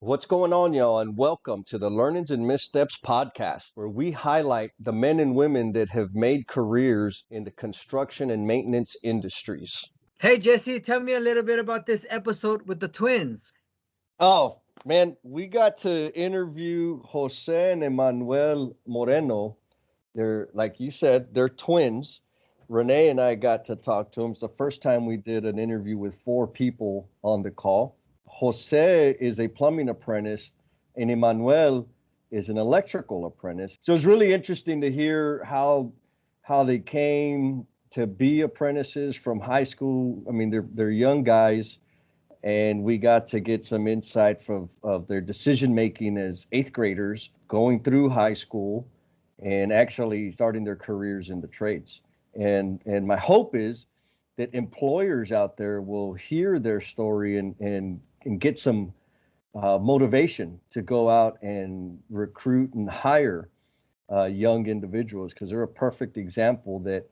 What's going on, y'all, and welcome to the Learnings and Missteps podcast, where we highlight the men and women that have made careers in the construction and maintenance industries. Hey, Jesse, tell me a little bit about this episode with the twins. Oh, man, we got to interview Jose and Manuel Moreno. They're, like you said, they're twins. Rene and I got to talk to them. It's the first time we did an interview with four people on the call. Jose is a plumbing apprentice, and Emmanuel is an electrical apprentice. So it's really interesting to hear how they came to be apprentices from high school. I mean, they're young guys, and we got to get some insight of their decision making as eighth graders, going through high school, and actually starting their careers in the trades. And my hope is that employers out there will hear their story and get some motivation to go out and recruit and hire young individuals, because they're a perfect example that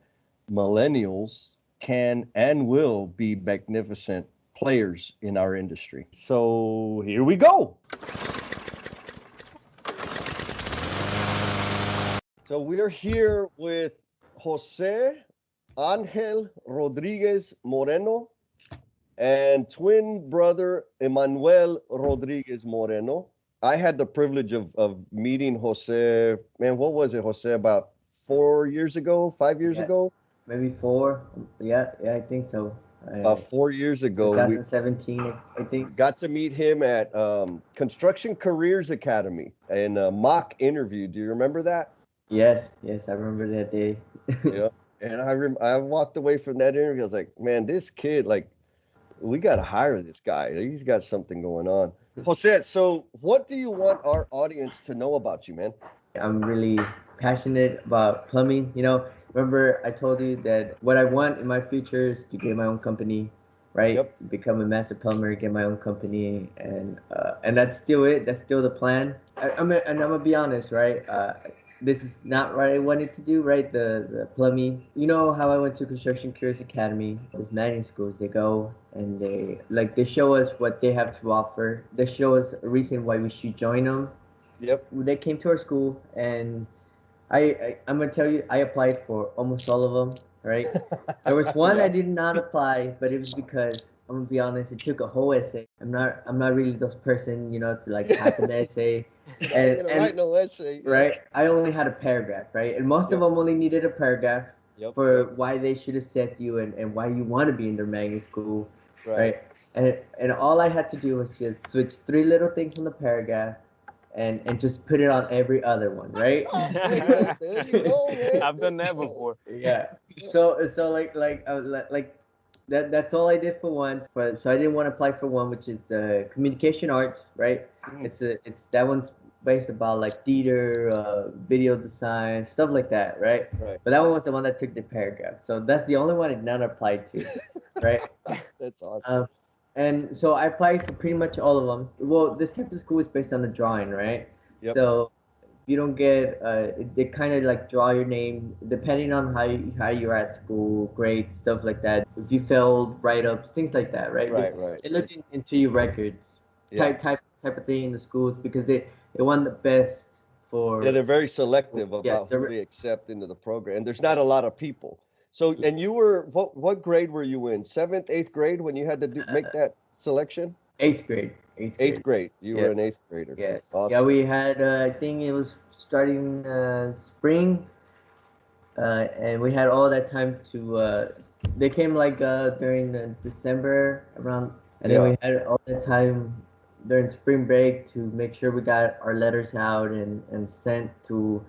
millennials can and will be magnificent players in our industry. So here we go. So we are here with Jose Angel Rodriguez Moreno and twin brother Emmanuel Rodriguez Moreno. I had the privilege of meeting Jose, man, what was it, Jose, about 4 years ago, 5 years ago? Maybe 4. Yeah, I think so. About 4 years ago. 2017, I think. Got to meet him at Construction Careers Academy in a mock interview. Do you remember that? Yes, I remember that day. Yeah, and I walked away from that interview. I was like, man, this kid, like, we got to hire this guy. He's got something going on. Jose, so what do you want our audience to know about you, man? I'm really passionate about plumbing. Remember I told you that what I want in my future is to get my own company, right? Yep. Become a master plumber, get my own company, and that's still it. That's still the plan. I'm gonna be honest, right? This is not what I wanted to do, right? The plumbing. You know how I went to Construction Careers Academy, those managing schools, they go and they show us what they have to offer. They show us a reason why we should join them. Yep. They came to our school, and I'm gonna tell you, I applied for almost all of them, right? There was one Yeah. I did not apply, but it was because, I'm gonna be honest, it took a whole essay. I'm not really those person, to like type an essay. And write no essay. Right? I only had a paragraph, right? And most of them only needed a paragraph for why they should accept you and why you want to be in their magnet school, right? And all I had to do was just switch 3 little things from the paragraph and just put it on every other one, right? There you go, man. I've done that before. Yeah. So that's all I did for once. So I didn't want to apply for one, which is the communication arts, right? It's that one's based about like theater, video design, stuff like that, right? But that one was the one that took the paragraph. So that's the only one I did not apply to, right? That's awesome. And so I applied to pretty much all of them. Well, this type of school is based on a drawing, right? Yep. So if you don't get, they kind of like draw your name depending on how you're at school, grades, stuff like that. If you failed write-ups, things like that, right? Right. They looked into your records, type of thing in the schools, because they want the best for. Yeah, they're very selective about who they accept into the program, and there's not a lot of people. So, and you were, what grade were you in? 7th, 8th grade when you had to make that selection? 8th grade. 8th grade. You were an 8th grader. Yes. Awesome. Yeah, we had, I think it was starting spring, and we had all that time to, they came like during December around, and then we had all the time during spring break to make sure we got our letters out and sent to.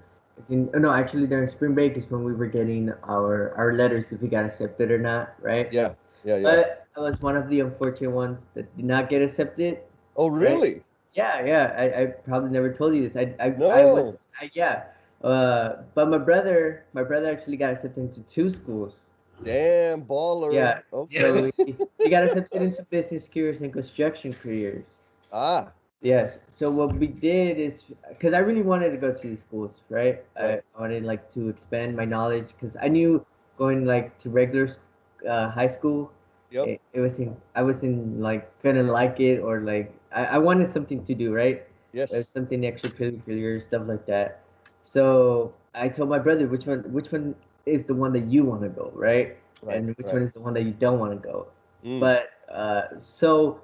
No, actually during spring break is when we were getting our letters if we got accepted or not, right? Yeah. But I was one of the unfortunate ones that did not get accepted. Oh, really? Right? Yeah. I probably never told you this. But my brother actually got accepted into 2 schools. Damn, baller. Yeah. Okay. So he got accepted into business careers and construction careers. Ah. Yes. So what we did is, because I really wanted to go to these schools, right? I wanted like to expand my knowledge, because I knew going like to regular high school, Yep. I wasn't like gonna like it, or like I wanted something to do, right? Yes. Something extracurricular, stuff like that. So I told my brother which one is the one that you want to go, right? Right. And which Right. one is the one that you don't want to go. Mm. But so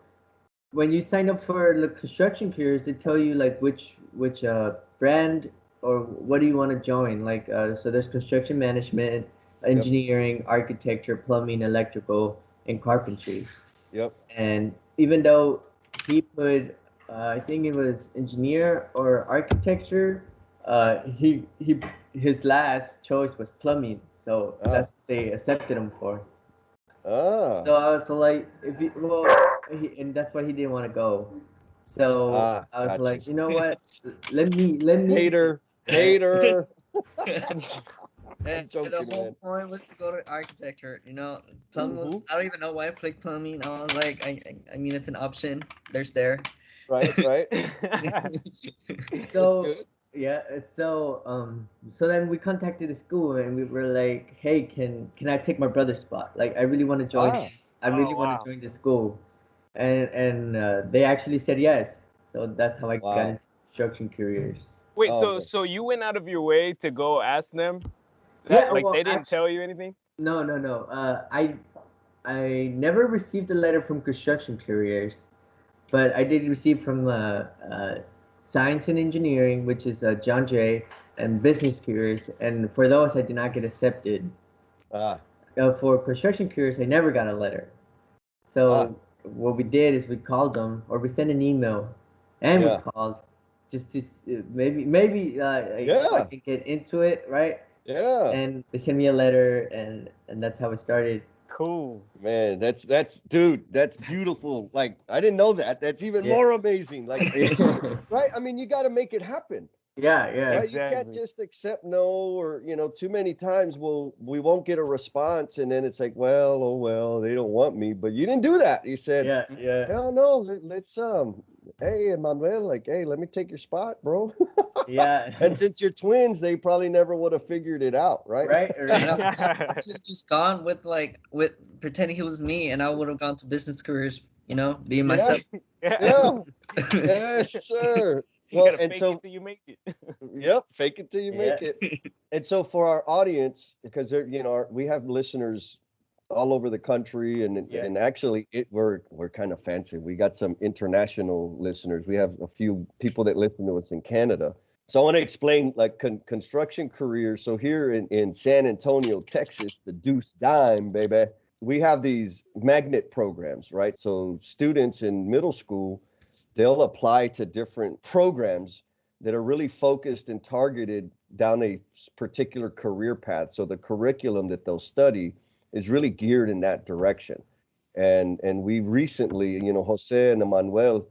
when you sign up for the construction careers, they tell you like which brand or what do you want to join. Like so there's construction management, Yep. engineering, architecture, plumbing, electrical, and carpentry. Yep. And even though he put I think it was engineer or architecture, he his last choice was plumbing, so that's what they accepted him for. Ah. So I was like, if he, well, and that's why he didn't want to go. So I was Gotcha. like, you know what? Let me. Hater. Hater. I'm And the joking, whole man. point was to go to architecture. Plumbing was. Mhm. I don't even know why I picked plumbing. I was like, I mean, it's an option. There's there. Right. Right. That's So good. yeah, so then we contacted the school and we were like, hey, can I take my brother's spot? Like I really want to join. Ah. I really Oh, want wow. to join the school, and they actually said yes. So that's how I got Wow. into construction careers. Wait, Oh, so man. so you went out of your way to go ask them Yeah, that? Like well, they didn't actually, tell you anything? no. I never received a letter from construction careers, but I did receive from science and engineering, which is John Jay, and business careers. And for those, I did not get accepted. Ah. For construction careers, I never got a letter. Ah. So what we did is we called them, or we sent an email, and we Yeah. called just to maybe if I Yeah. can get into it, right? Yeah. And they sent me a letter, and that's how it started. Cool. Man, that's dude, that's beautiful. Like I didn't know that. That's even Yeah. more amazing. Like, yeah, right? I mean, you got to make it happen. yeah. Right? You can't Exactly. just accept no, or too many times we won't get a response, and then it's like, well, oh well, they don't want me. But you didn't do that. You said, Yeah, yeah, hell no, let's hey Manuel, like, hey, let me take your spot, bro. yeah. And since you're twins, they probably never would have figured it out, right? right, I know. right. I should have just gone with pretending he was me, and I would have gone to business careers. Being Yeah, myself. yeah, yes, sir. You Well, gotta and fake it so, till you make it. yep, fake it till you Yeah, make it. And so for our audience, because they're, we have listeners all over the country, and yeah, and actually we're kind of fancy. We got some international listeners. We have a few people that listen to us in Canada. So I want to explain like construction careers. So here in San Antonio, Texas, the Deuce Dime, baby, we have these magnet programs, right? So students in middle school, they'll apply to different programs that are really focused and targeted down a particular career path. So the curriculum that they'll study is really geared in that direction. And we recently, Jose and Manuel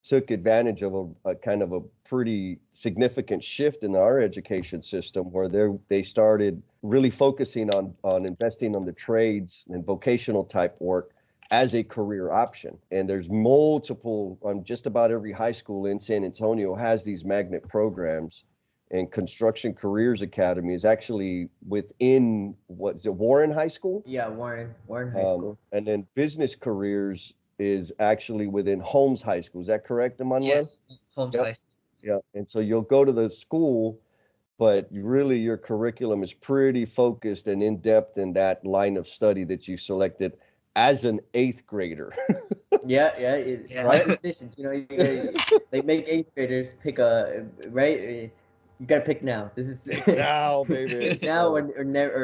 took advantage of a kind of a pretty significant shift in our education system where they started really focusing on investing on the trades and vocational type work as a career option. And there's multiple, just about every high school in San Antonio has these magnet programs. And Construction Careers Academy is actually within, what is it, Warren High School? yeah. Warren High School. And then Business Careers is actually within Holmes High School. Is that correct, Emmanuel? Yes, Holmes Yep. High School. Yeah. And so you'll go to the school, but really your curriculum is pretty focused and in depth in that line of study that you selected as an eighth grader. Yeah. Yeah. Hard decisions. They make eighth graders pick right. You gotta pick now. This is Now, baby. now or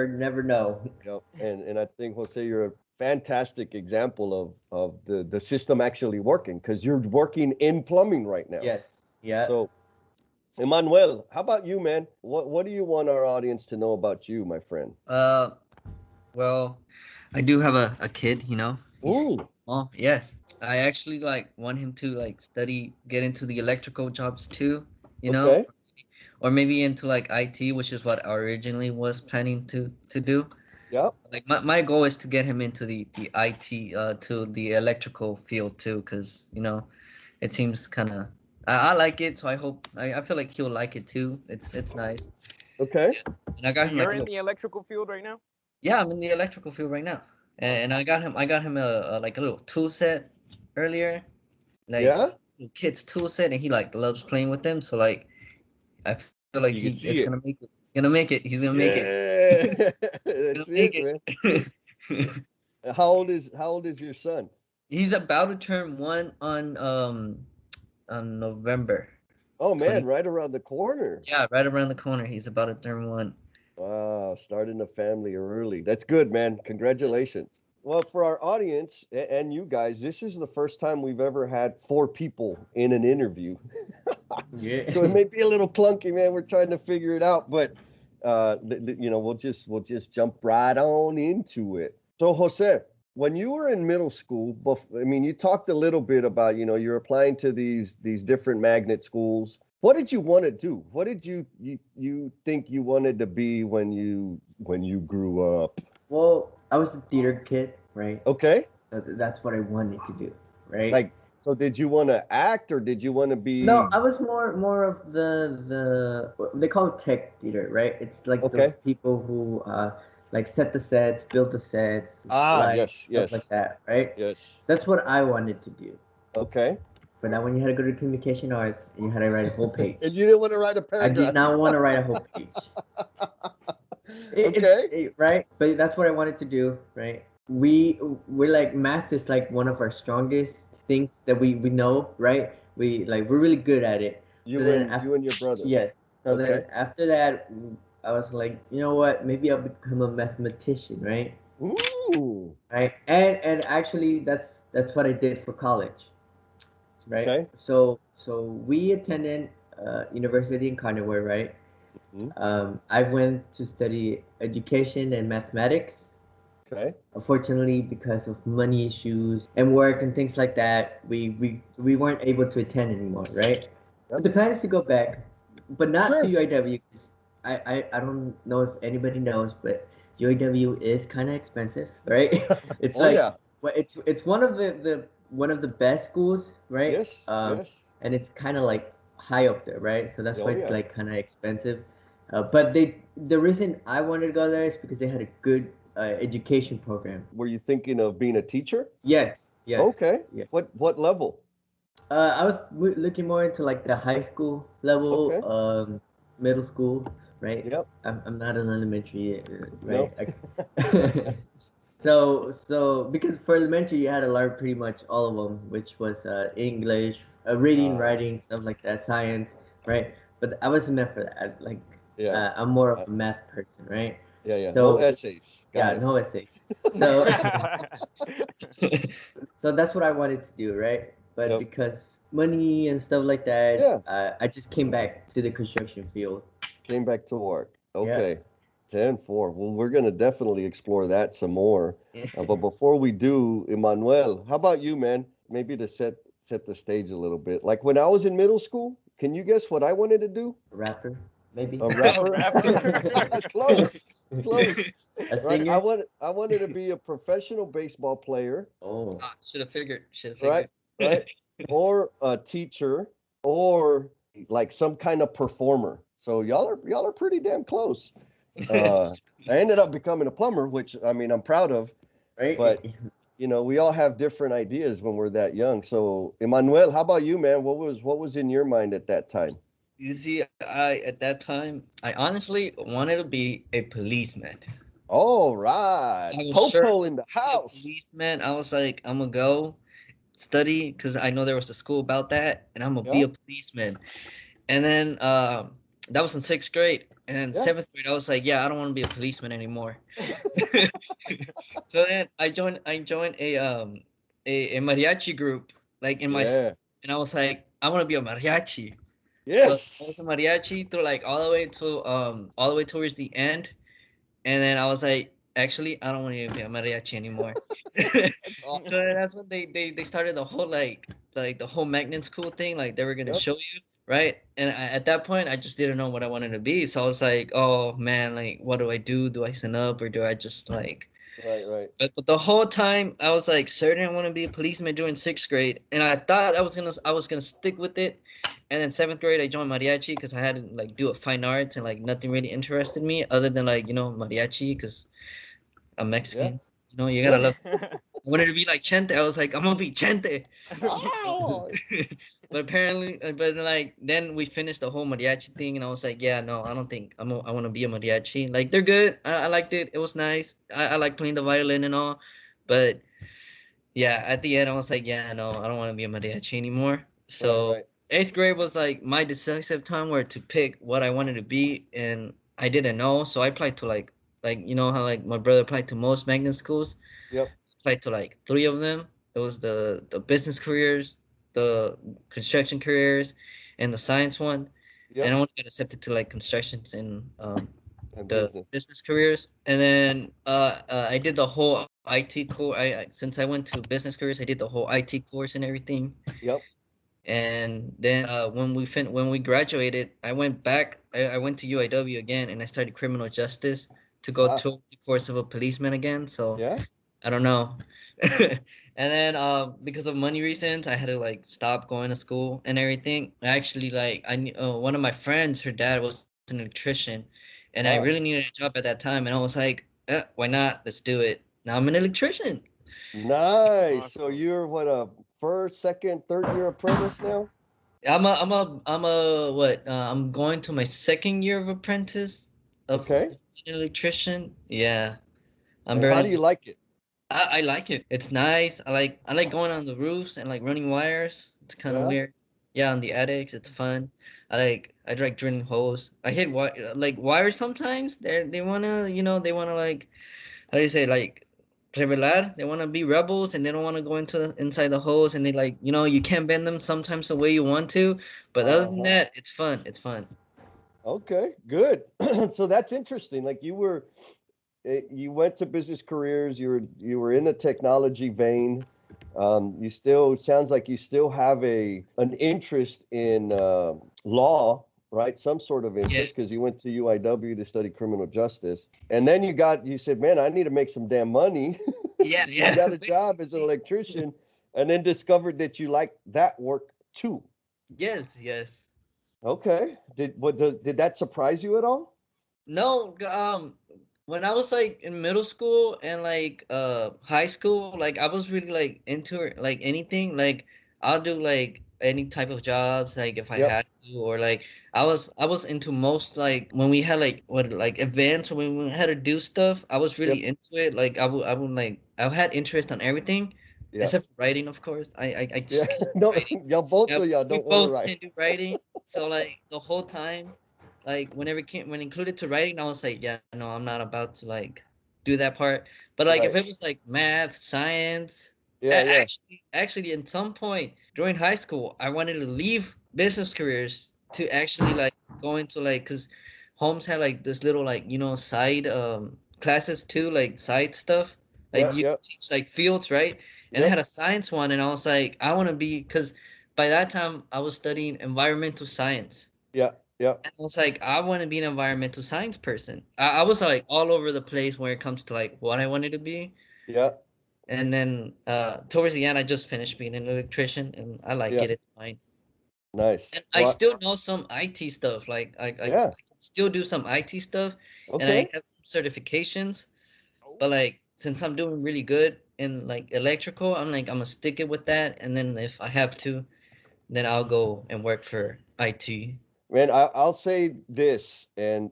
never know. Yep. And I think, Jose, you're a fantastic example of the system actually working, because you're working in plumbing right now. Yes. Yeah. So, Emmanuel, how about you, man? What do you want our audience to know about you, my friend? Well, I do have a kid. He's Ooh, small. Yes, I actually want him to get into the electrical jobs too. okay. Or maybe into like IT, which is what I originally was planning to do. Yep. Like my goal is to get him into the IT to the electrical field too, because it seems kind of I like it, so I feel like he'll like it too. It's nice. Okay. And I got So him you're like a in little, the electrical field right now? yeah, I'm in the electrical field right now. and I got him a like a little tool set earlier, like Yeah. kid's tool set, and he like loves playing with them. So like I feel like You can see it's it. gonna make it. He's gonna make it. He's gonna make it. Yeah. He's gonna That's make it, man. it. How old is your son? He's about to turn one on November Oh man, 20. right around the corner. Yeah, right around the corner. He's about to turn one. Wow, starting a family early. That's good, man. Congratulations. Well, for our audience and you guys, this is the first time we've ever had 4 people in an interview. Yeah. So it may be a little clunky, man. We're trying to figure it out, but we'll just jump right on into it. So, Jose, when you were in middle school, I mean, you talked a little bit about, you're applying to these different magnet schools. What did you want to do? What did you think you wanted to be when you grew up? Well, I was a theater kid, right? Okay. So that's what I wanted to do, right? Like, so did you want to act or did you want to be? No, I was more of the they call it tech theater, right? It's like Okay. those people who like set the sets, build the sets, Yes, stuff yes. like that, right? Yes. That's what I wanted to do. Okay. But now when you had to go to communication arts and you had to write a whole page. And you didn't want to write a I paragraph. did not want to write a whole page. Right? But that's what I wanted to do, right? We're like math is like one of our strongest things that we know, right? We're really good at it. You So then and you and your brother. Yes. So then Okay. after that, I was like, you know what? Maybe I'll become a mathematician, right? Ooh. Right. And actually, that's what I did for college, right? Okay. So we attended university in Carnivore, right? I went to study education and mathematics. Okay. Unfortunately, because of money issues and work and things like that, we weren't able to attend anymore, right? Yep. The plan is to go back, but not Sure. to UIW. 'Cause I don't know if anybody knows, but UIW is kind of expensive, right? It's Oh, like, yeah. well, it's one of the best schools, right? Yes. Yes. And it's kind of like high up there, right? So that's Oh, why it's yeah. like kind of expensive. But the reason I wanted to go there is because they had a good education program. Were you thinking of being a teacher? Yes. Yes. Okay. Yes. What level? I was looking more into like the high school level, Okay. middle school, right? Yep. I'm not an elementary, No. right? So because for elementary you had to learn pretty much all of them, which was English, reading, writing, stuff like that, science, right? But I wasn't meant for that. Yeah. I'm more of a math person, right? Yeah. Yeah. So No essays. Got it. no essay. So so that's what I wanted to do, right? But Yep. because money and stuff like that, Yeah. I just came back to the construction field. Came back to work. Yeah. Okay. 10-4. Well, we're going to definitely explore that some more. Yeah. But before we do, Emmanuel, how about you, man? Maybe to set the stage a little bit. Like when I was in middle school, can you guess what I wanted to do? A rapper, maybe. A rapper? Close. Close. A Right. singer. I wanted to be a professional baseball player, Oh. Should have figured. right? Right? Or a teacher, or like some kind of performer. So y'all are pretty damn close. I ended up becoming a plumber, which I mean I'm proud of, Right. but we all have different ideas when we're that young. So Emmanuel, how about you, man? What was in your mind at that time? You see, at that time, I honestly wanted to be a policeman. All right, I was Popo sure in the to be a house. policeman. I was like, I'm gonna go study because I know there was a school about that, and I'm gonna be Yeah. a policeman. And then that was in 6th grade, and then Yeah. 7th grade, I was like, yeah, I don't want to be a policeman anymore. So then I joined a mariachi group, like in my, Yeah. and I was like, I want to be a mariachi. Yes. So I was a mariachi through like all the way towards the end, and then I was like, actually, I don't want to be a mariachi anymore. Awesome. So then that's when they started the whole like the whole magnet school thing. Like they were gonna Yep. show you, right? And at that point, I just didn't know what I wanted to be. So I was like, oh man, like what do I do? Do I sign up or do I just like? Right. But the whole time I was like certain I want to be a policeman during 6th grade, and I thought I was gonna stick with it. And then 7th grade I joined mariachi because I had to like do a fine arts and like nothing really interested me other than like mariachi because I'm Mexican. You know, you gotta love. I wanted to be like Chente. I was like, I'm gonna be Chente. Oh, But apparently, but like then we finished the whole mariachi thing, and I was like, yeah, no, I don't think I want to be a mariachi. Like they're good. I liked it. It was nice. I like playing the violin and all, but yeah, at the end I was like, yeah, no, I don't want to be a mariachi anymore. right, So right. eighth grade was like my decisive time where to pick what I wanted to be, and I didn't know, so I applied to like you know how like my brother applied to most magnet schools. Yep, Applied to like three of them. It was the business careers, the construction careers, and the science one. And yep. I want to get accepted to like constructions and And the business. business careers. And then I did the whole IT course. Since I went to business careers, I did the whole IT course and everything. Yep. And then when we graduated, I went back. I went to UIW again, and I started criminal justice to go Ah, to the course of a policeman again. So yeah. I don't know. And then because of money reasons, I had to like stop going to school and everything. I actually like one of my friends, her dad was an electrician, and I Ah, really needed a job at that time. And I was like, why not? Let's do it. Now I'm an electrician. nice. So Awesome. you're what, a first, second, third year apprentice now? I'm going to my second year of apprentice of Okay. being an electrician. Yeah, I'm And how do barely. you like it? I like it. It's nice. I like going on the roofs and like running wires. It's kind of Yeah. weird. Yeah, on the attics, it's fun. I like drilling holes. I hit like wires sometimes. They wanna they wanna like how do you say like revelar. They wanna be rebels and they don't wanna go into inside the holes and they like you can't bend them sometimes the way you want to. But other than Uh-huh. that, it's fun. It's fun. Okay, good. So that's interesting. Like you went to business careers, you were in the technology vein. You still sounds like you still have an interest in law, right? Some sort of interest because Yes. you went to UIW to study criminal justice, and then you said, "Man, I need to make some damn money." Yeah. So you Yeah. got a job as an electrician, and then discovered that you like that work too. Yes. Yes. Okay, did that surprise you at all? No, when I was like in middle school and like high school, like I was really like into it, like anything. Like I'll do like any type of jobs, like if I Yep, had to, or like I was into most like when we had like what like events or when we had to do stuff, I was yep, really into it. Like I would like I had interest on everything, yep. except for writing, of course. I Yeah, just can't do no, writing. y'all both Yeah, of y'all we don't want to both write. can do writing. So like the whole time, like when included to writing, I was like, yeah, no, I'm not about to like do that part. But like if Right. it was like math, science, Yeah, yeah. actually, in some point during high school, I wanted to leave business careers to actually like go into like because Holmes had like this little like side classes too, like side stuff. Like Yep, you yep, teach like fields, right? And I had yep, a science one, and I was like, I want to be because by that time I was studying environmental science. yep, yep, And I was like, I want to be an environmental science person. I was like all over the place when it comes to like what I wanted to be. yep, And then towards the end, I just finished being an electrician, and I like it. yep. It's fine. Nice. And I Well, still know some IT stuff. Like I yeah. can still do some IT stuff, and I Okay. have some certifications. Oh, But like since I'm doing really good in like electrical, I'm like I'm gonna stick it with that. And then if I have to, then I'll go and work for IT. Man, I'll say this, and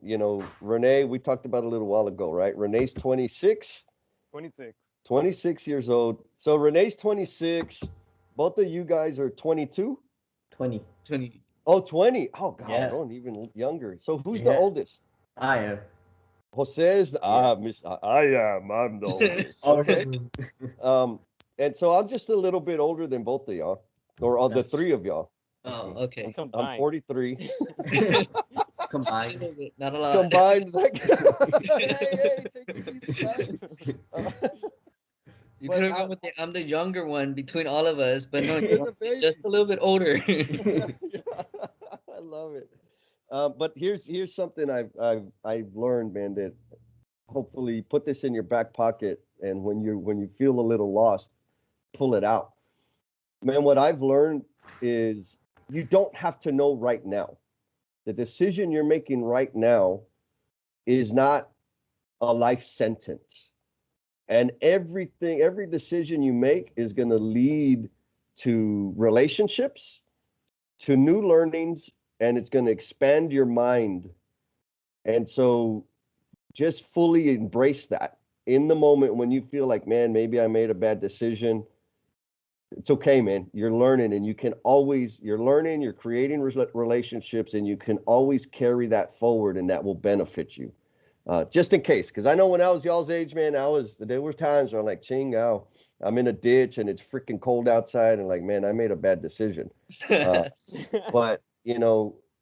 Renee, we talked about a little while ago, right? Renee's 26, 26. 26 years old. So Renee's 26. Both of you guys are 22. 20. 20. Oh, 20. Oh, God, Yes. oh, even younger. So who's the Yeah. oldest? I am. Jose is the, Yes. Miss, I am. I'm the oldest. Oh, Okay. Um, and so I'm just a little bit older than both of y'all, or all the three of y'all. Oh, I'm, okay. I'm Combined. 43. Just a Combined. little bit, not a lot. Combined, like, hey, take it easy, guys. Uh, You could but have gone with I'm the younger one between all of us, but no, you're you're the just baby. a little bit older. Yeah, I love it. But here's something I've learned, man. That hopefully put this in your back pocket, and when you feel a little lost, pull it out. Man, what I've learned is you don't have to know right now. The decision you're making right now is not a life sentence. And every decision you make is going to lead to relationships, to new learnings, and it's going to expand your mind. And so just fully embrace that. In the moment when you feel like, man, maybe I made a bad decision, it's okay, man. You're learning, and you're learning, you're creating relationships, and you can always carry that forward, and that will benefit you. Just in case, because I know when I was y'all's age, man, there were times where I'm like, Chingao, I'm in a ditch and it's freaking cold outside, and like, man, I made a bad decision. But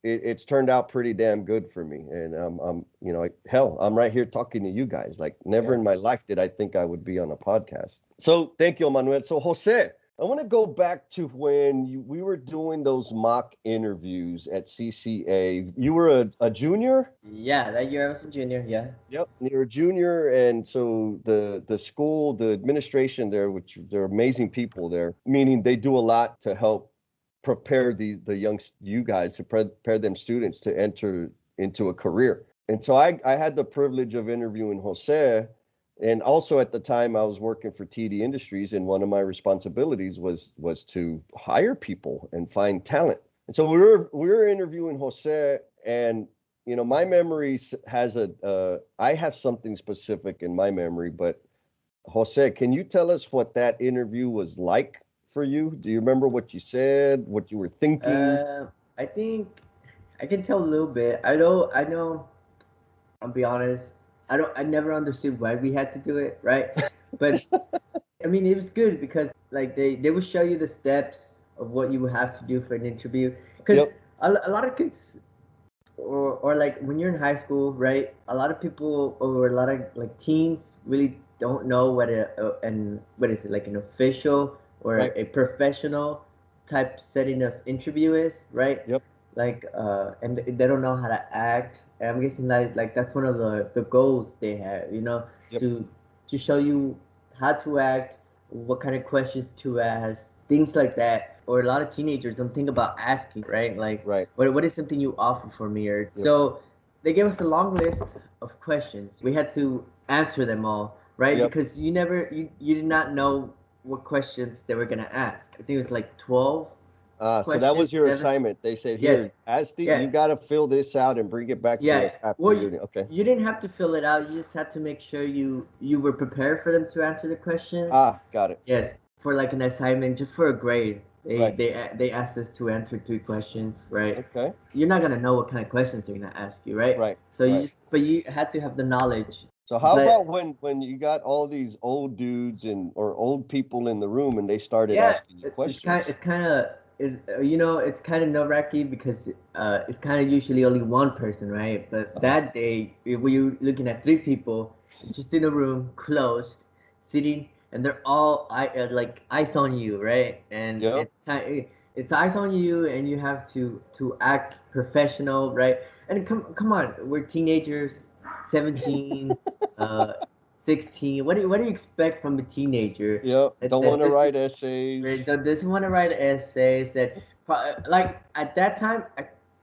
it's turned out pretty damn good for me, and hell, I'm right here talking to you guys. Like, never in my life did I think I would be on a podcast. So thank you, Manuel. So Jose, I want to go back to when we were doing those mock interviews at CCA. You were a junior? Yeah, that year I was a junior, yeah. Yep, you're a junior, and so the school, the administration there, which they're amazing people there, meaning they do a lot to help prepare you guys, to prepare them students to enter into a career. And so I had the privilege of interviewing Jose. And also at the time I was working for TD Industries, and one of my responsibilities was to hire people and find talent. And so we were interviewing Jose, and my memory has I have something specific in my memory, but Jose, can you tell us what that interview was like for you? Do you remember what you said, what you were thinking? I think I can tell a little bit. I know, I'll be honest, I never understood why we had to do it, right? But I mean, it was good because like they will show you the steps of what you would have to do for an interview. Because Yep. a lot of kids, or like when you're in high school, right? A lot of people, or a lot of like teens really don't know what what is it, like an official or Right. a professional type setting of interview is, right? Yep. Like and they don't know how to act. And I'm guessing like that's one of the goals they have, Yep. to show you how to act, what kind of questions to ask, things like that. Or a lot of teenagers don't think about asking, right? Like, Right. what is something you offer for me? Or so they gave us a long list of questions. We had to answer them all, right? Yep. Because you did not know what questions they were gonna ask. I think it was like 12. So that was your 7. assignment. They said, Yes. here, you got to fill this out and bring it back to Yeah. us after Well, you're okay. you didn't have to fill it out. You just had to make sure you were prepared for them to answer the question. Got it. Yes, for like an assignment, just for a grade. Right. They asked us to answer 3 questions, right? Okay. You're not gonna know what kind of questions they're gonna ask you, right? Right. So right. but you had to have the knowledge. So how But- about when you got all these old dudes or old people in the room and they started asking you questions? It's kind of it's kind of nerve-wracking because it's kind of usually only one person, right? But that day we were looking at 3 people just in a room, closed, sitting, and they're all like eyes on you, right? And it's eyes on you, and you have to act professional, right? And come on, we're teenagers, 17, 16. What do you expect from a teenager? Yep. Don't want to write essays. Doesn't want to write essays. Like at that time,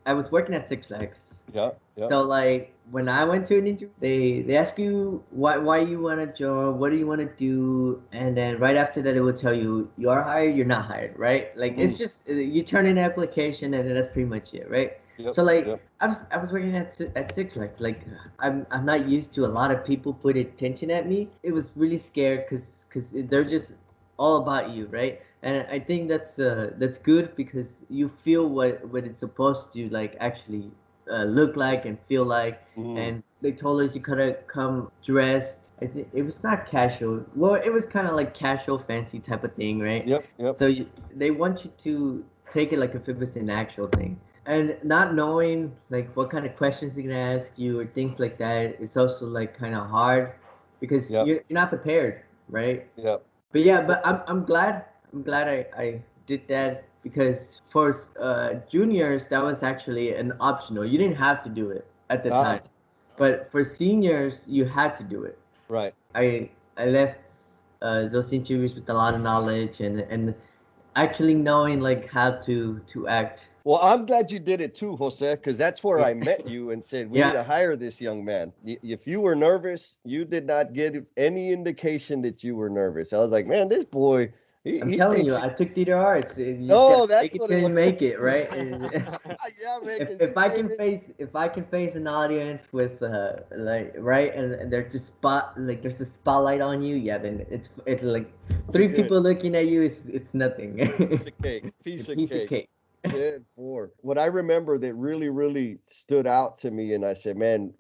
I was working at Six Flags. Yeah. So like when I went to an interview, they ask you why you want to join, what do you want to do, and then right after that it will tell you you are hired, you're not hired, right? Like it's just you turn in an application and that's pretty much it, right? Yep. So like I was working at Six Flags. Like I'm not used to a lot of people put attention at me. It was really scared because they're just all about you, right? And I think that's good because you feel what it's supposed to like actually look like and feel like. And they told us you could come dressed. I think it was not casual. Well, it was kind of like casual, fancy type of thing, right? Yep. So they want you to take it like if it was an actual thing. And not knowing like what kind of questions they're gonna ask you or things like that, it's also like kind of hard because you're not prepared, right? Yep. But I'm glad I did that because for juniors that was actually an optional. You didn't have to do it at the time, but for seniors you had to do it. Right. I left those interviews with a lot of knowledge and actually knowing like how to act Well, I'm glad you did it too, Jose, because that's where I met you and said, we need to Yeah. hire this young man. If you were nervous, you did not get any indication that you were nervous. I was like, man, this boy, I'm he telling you, thinks. I took theater arts. You just Oh, gotta that's take it what till it you was. make it, right? Yeah, man, because If you I came can in. face an audience with like right, and they're just there's a spotlight on you, yeah, then it's like three Good. people looking at you, it's nothing. Piece of cake. A Piece of piece of cake. cake. 10-4. What I remember that really, really stood out to me, and I said, "Man,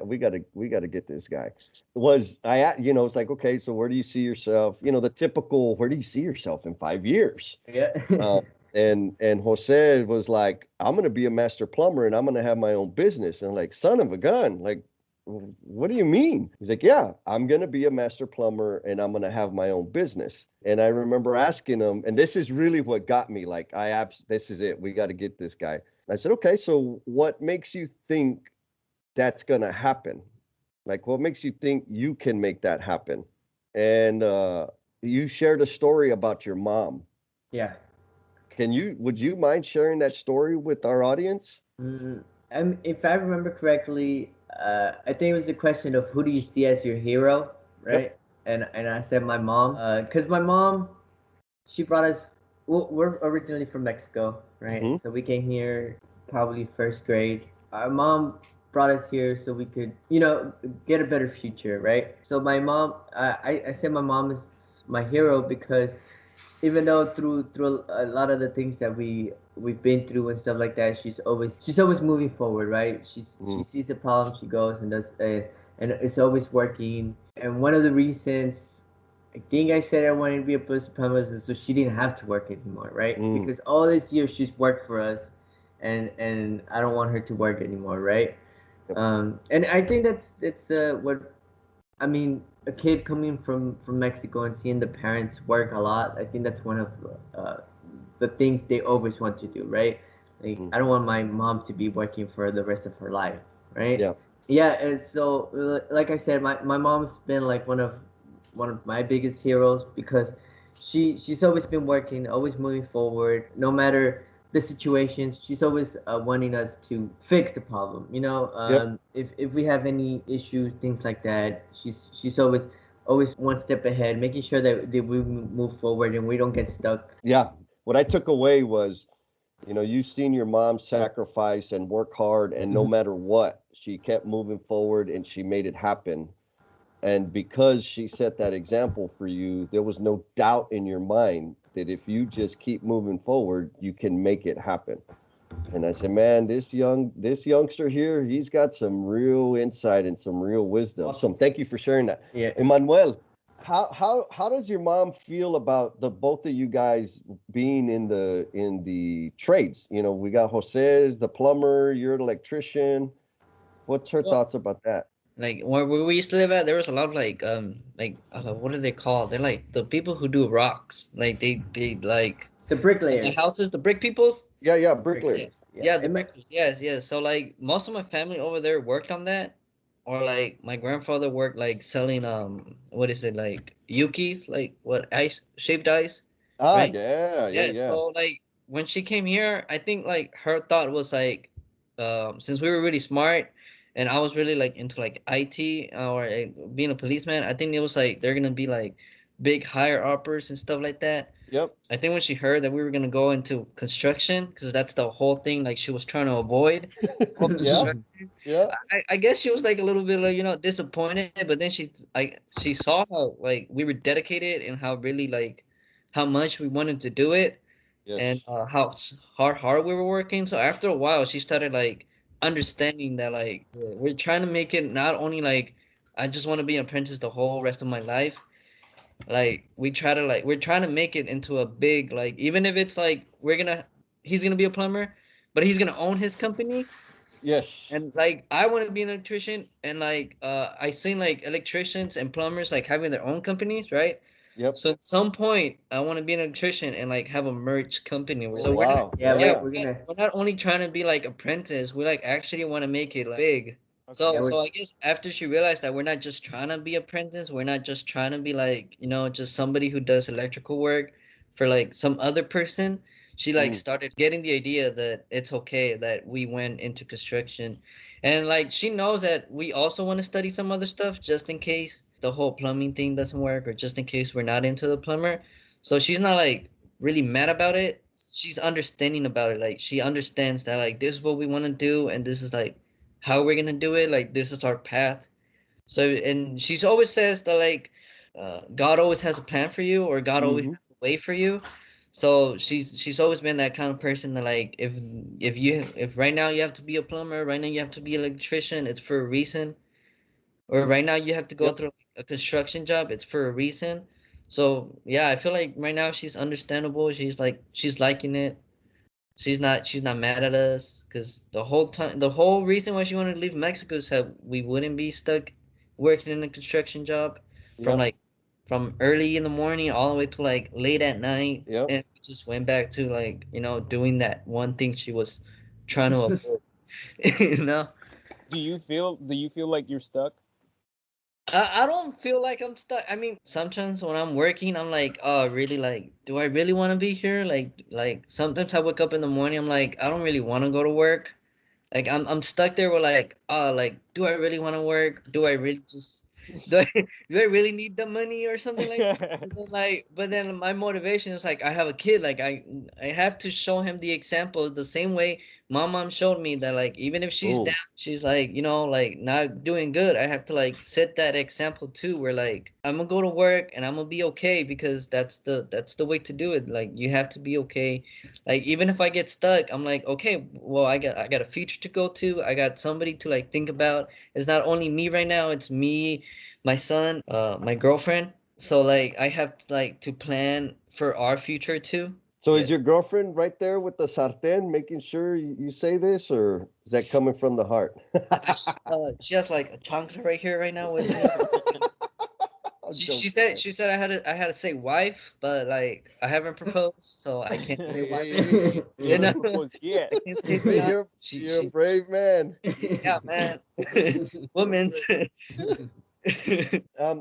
we gotta get this guy." Was it's like, okay, so where do you see yourself? The typical, where do you see yourself in 5 years? Yeah. Uh, and Jose was like, "I'm gonna be a master plumber, and I'm gonna have my own business." And I'm like, son of a gun, like, what do you mean? He's like, yeah, I'm gonna be a master plumber, and I'm gonna have my own business. And I remember asking him, and this is really what got me. Like, this is it. We got to get this guy. I said, okay, so what makes you think that's gonna happen? Like, what makes you think you can make that happen? And you shared a story about your mom. Yeah. Would you mind sharing that story with our audience? Mm, if I remember correctly, I think it was a question of who do you see as your hero, Yep. right? And I said my mom, because my mom, she brought us. Well, we're originally from Mexico, right? Mhm. So we came here probably first grade. Our mom brought us here so we could, get a better future, right? So my mom, I said my mom is my hero because even though through a lot of the things that we've been through and stuff like that, she's always moving forward, right? She Mhm. sees a problem, she goes and does and it's always working. And one of the reasons I think I said I wanted to be a police plumber is so she didn't have to work anymore, right? Mm. Because all this year she's worked for us, and I don't want her to work anymore, right? Yep. And I think that's what I mean, a kid coming from Mexico and seeing the parents work a lot, I think that's one of the things they always want to do, right? Like, Mm. I don't want my mom to be working for the rest of her life, right? Yeah. Yeah, and so like I said, my mom's been like one of my biggest heroes because she's always been working, always moving forward, no matter the situations. She's always wanting us to fix the problem. Yep. If we have any issues, things like that, she's always one step ahead, making sure that we move forward and we don't get stuck. Yeah. What I took away was, you've seen your mom sacrifice and work hard, and no Mhm. matter what, she kept moving forward and she made it happen. And because she set that example for you, there was no doubt in your mind that if you just keep moving forward, you can make it happen. And I said, man, this youngster here, he's got some real insight and some real wisdom. Awesome. Thank you for sharing that. Yeah. Emmanuel, how does your mom feel about the both of you guys being in the trades? We got Jose, the plumber, you're an electrician. What's her Well, thoughts about that? like where we used to live at, there was a lot of what are they called? They're like the people who do rocks. Like they like The the bricklayers. houses, the brick peoples. Yeah, The bricklayers. bricklayers. Yeah. Yeah, the brickers. Yes, yes. So like most of my family over there worked on that, or like my grandfather worked like selling what is it, like yukis, like what, ice, shaved ice, Ah, right? yeah, yeah, Yeah. yeah. So like when she came here, I think like her thought was like, since we were really smart, and I was really like into like IT or being a policeman, I think it was like they're gonna be like big higher uppers and stuff like that. Yep. I think when she heard that we were gonna go into construction, because that's the whole thing, like she was trying to avoid all Yeah, construction. yeah. I guess she was like a little bit like disappointed, but then she saw how like we were dedicated and how really like how much we wanted to do it, and Yes. how hard we were working. So after a while, she started like understanding that like we're trying to make it not only like I just want to be an apprentice the whole rest of my life. Like we're trying to make it into a big, like, even if it's like he's gonna be a plumber, but he's gonna own his company. Yes. And like I want to be an electrician, and like I seen like electricians and plumbers like having their own companies, right? Yep. So at some point I want to be an electrician and like have a merch company. Oh, So we're not, wow. Yeah, yeah, we're, Yeah. we're gonna. we're not only trying to be like apprentice, we like actually want to make it like big. Yeah, So we're, so I guess after she realized that we're not just trying to be apprentice, we're not just trying to be like, just somebody who does electrical work for like some other person. she like started getting the idea that it's okay that we went into construction, and like she knows that we also want to study some other stuff just in case the whole plumbing thing doesn't work, or just in case we're not into the plumber. So she's not like really mad about it. She's understanding about it. Like she understands that like this is what we want to do, and this is like how we're gonna do it. Like this is our path. So, and she's always says that like God always has a plan for you, or God always has a way for you. So she's always been that kind of person that like if right now you have to be a plumber, right now you have to be an electrician, it's for a reason. Or right now you have to go through a construction job, it's for a reason. So yeah, I feel like right now she's understandable. She's liking it. She's not mad at us, because the whole reason why she wanted to leave Mexico is that we wouldn't be stuck working in a construction job from like from early in the morning all the way to like late at night. And we just went back to like, doing that one thing she was trying to avoid. you know Do you feel like you're stuck? I don't feel like I'm stuck. I mean, sometimes when I'm working, I'm like, oh, really? Like, do I really want to be here? Like sometimes I wake up in the morning, I'm like, I don't really want to go to work. Like, I'm stuck there with like, oh, like, do I really want to work? Do I really just do I do I really need the money or something like that? But then my motivation is like, I have a kid. Like, I have to show him the example the same way my mom showed me that like even if she's down, she's like, like not doing good, I have to like set that example too, where like I'm gonna go to work and I'm gonna be okay, because that's the way to do it. Like you have to be okay. Like even if I get stuck, I'm like, okay, well I got a future to go to. I got somebody to like think about. It's not only me right now, it's me, my son, my girlfriend. So like I have to like to plan for our future too. So is your girlfriend right there with the sartén making sure you say this, or is that coming from the heart? She has like a chancla right here right now with me. She said I had to say wife, but like I haven't proposed, so I can't say wife. You know, yeah. I can't say that. You're a brave man. Yeah, man. Women's.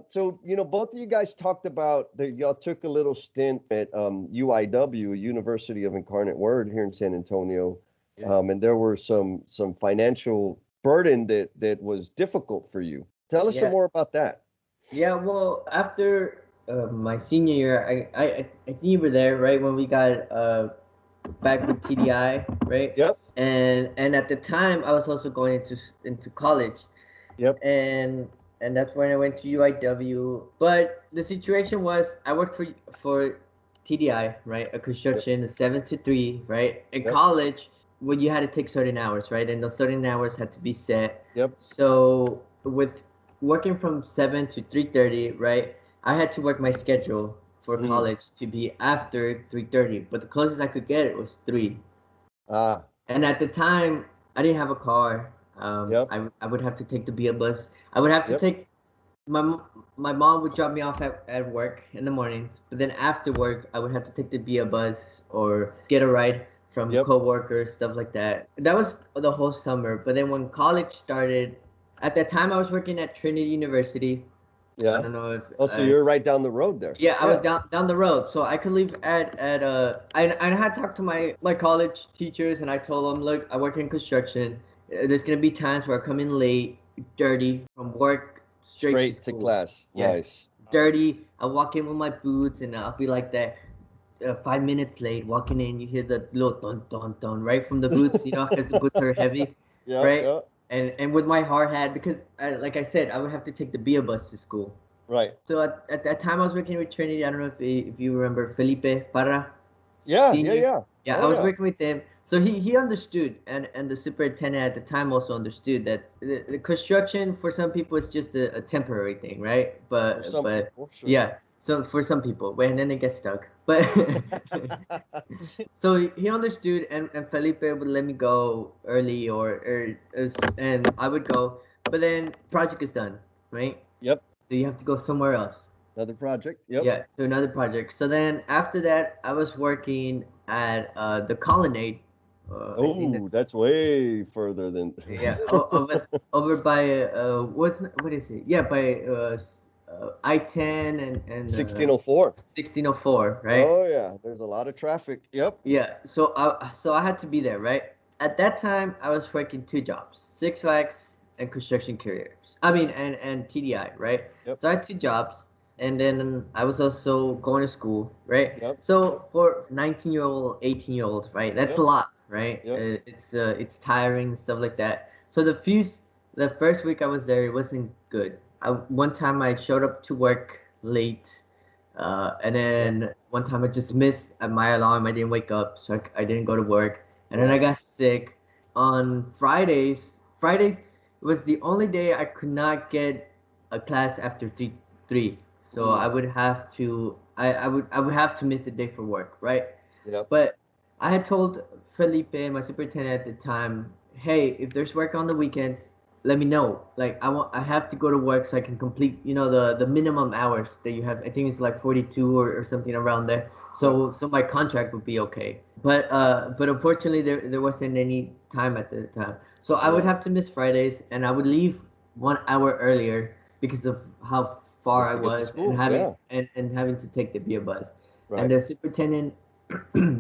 So both of you guys talked about that y'all took a little stint at UIW, University of Incarnate Word, here in San Antonio, and there were some financial burden that was difficult for you. Tell us some more about that. Yeah, well, after my senior year, I think you were there, right, when we got back with TDI, right? Yep. And at the time, I was also going into college. Yep. And that's when I went to UIW. But the situation was, I worked for TDI, right? A construction, a 7 to 3, right? In college, well, you had to take certain hours, right? And those certain hours had to be set. Yep. So with working from 7 to 3:30, right? I had to work my schedule for college to be after 3:30, but the closest I could get it was 3. And at the time, I didn't have a car. I would have to take the BA bus. I would have to take my mom would drop me off at work in the mornings, but then after work I would have to take the BA bus or get a ride from co-workers, stuff like that. That was the whole summer. But then when college started, at that time I was working at Trinity University. I don't know if so you're right down the road there. I was down the road, so I could leave at I had talked to my college teachers, and I told them, look, I work in construction. There's gonna be times where I come in late, dirty from work, straight to class. Yes. Nice. Dirty. I walk in with my boots, and I'll be like that. 5 minutes late, walking in, you hear the little dun dun dun right from the boots, because the boots are heavy, right? Yeah. And with my hard hat, because like I said, I would have to take the BIA bus to school. Right. So at that time, I was working with Trinity. I don't know if you remember Felipe Parra. Yeah, Senior. Yeah, I was working with him. So he understood, and the superintendent at the time also understood that the construction for some people is just a temporary thing, right? But people, sure. Yeah, so for some people, and then they get stuck. But so he understood, and Felipe would let me go early and I would go, but then project is done, right? Yep. So you have to go somewhere else. Another project. Yep. Yeah, so another project. So then after that, I was working at the Colonnade. That's way further than. Yeah, over by what is it? Yeah, by I-10 and 1604. 1604, right? Oh yeah, there's a lot of traffic. Yep. Yeah. So I had to be there, right? At that time, I was working two jobs: Six Flags and construction carriers. I mean, and TDI, right? Yep. So I had two jobs, and then I was also going to school, right? Yep. So for 19-year-old, 18-year-old, right? That's Yep. a lot, right? Yep. It's tiring and stuff like that. So the first week I was there, it wasn't good. One time I showed up to work late, and then one time I just missed my alarm. I didn't wake up, so I didn't go to work. And then I got sick on Fridays. Fridays was the only day I could not get a class after three. So I would have to I would have to miss a day for work, right? Yep. But I had told Felipe, my superintendent at the time, hey, if there's work on the weekends, let me know. Like I have to go to work so I can complete, the minimum hours that you have. I think it's like 42 or something around there. So my contract would be okay. But unfortunately there wasn't any time at the time. So I would have to miss Fridays, and I would leave 1 hour earlier because of how far I To get to was school, and having to take the beer bus. Right. And the superintendent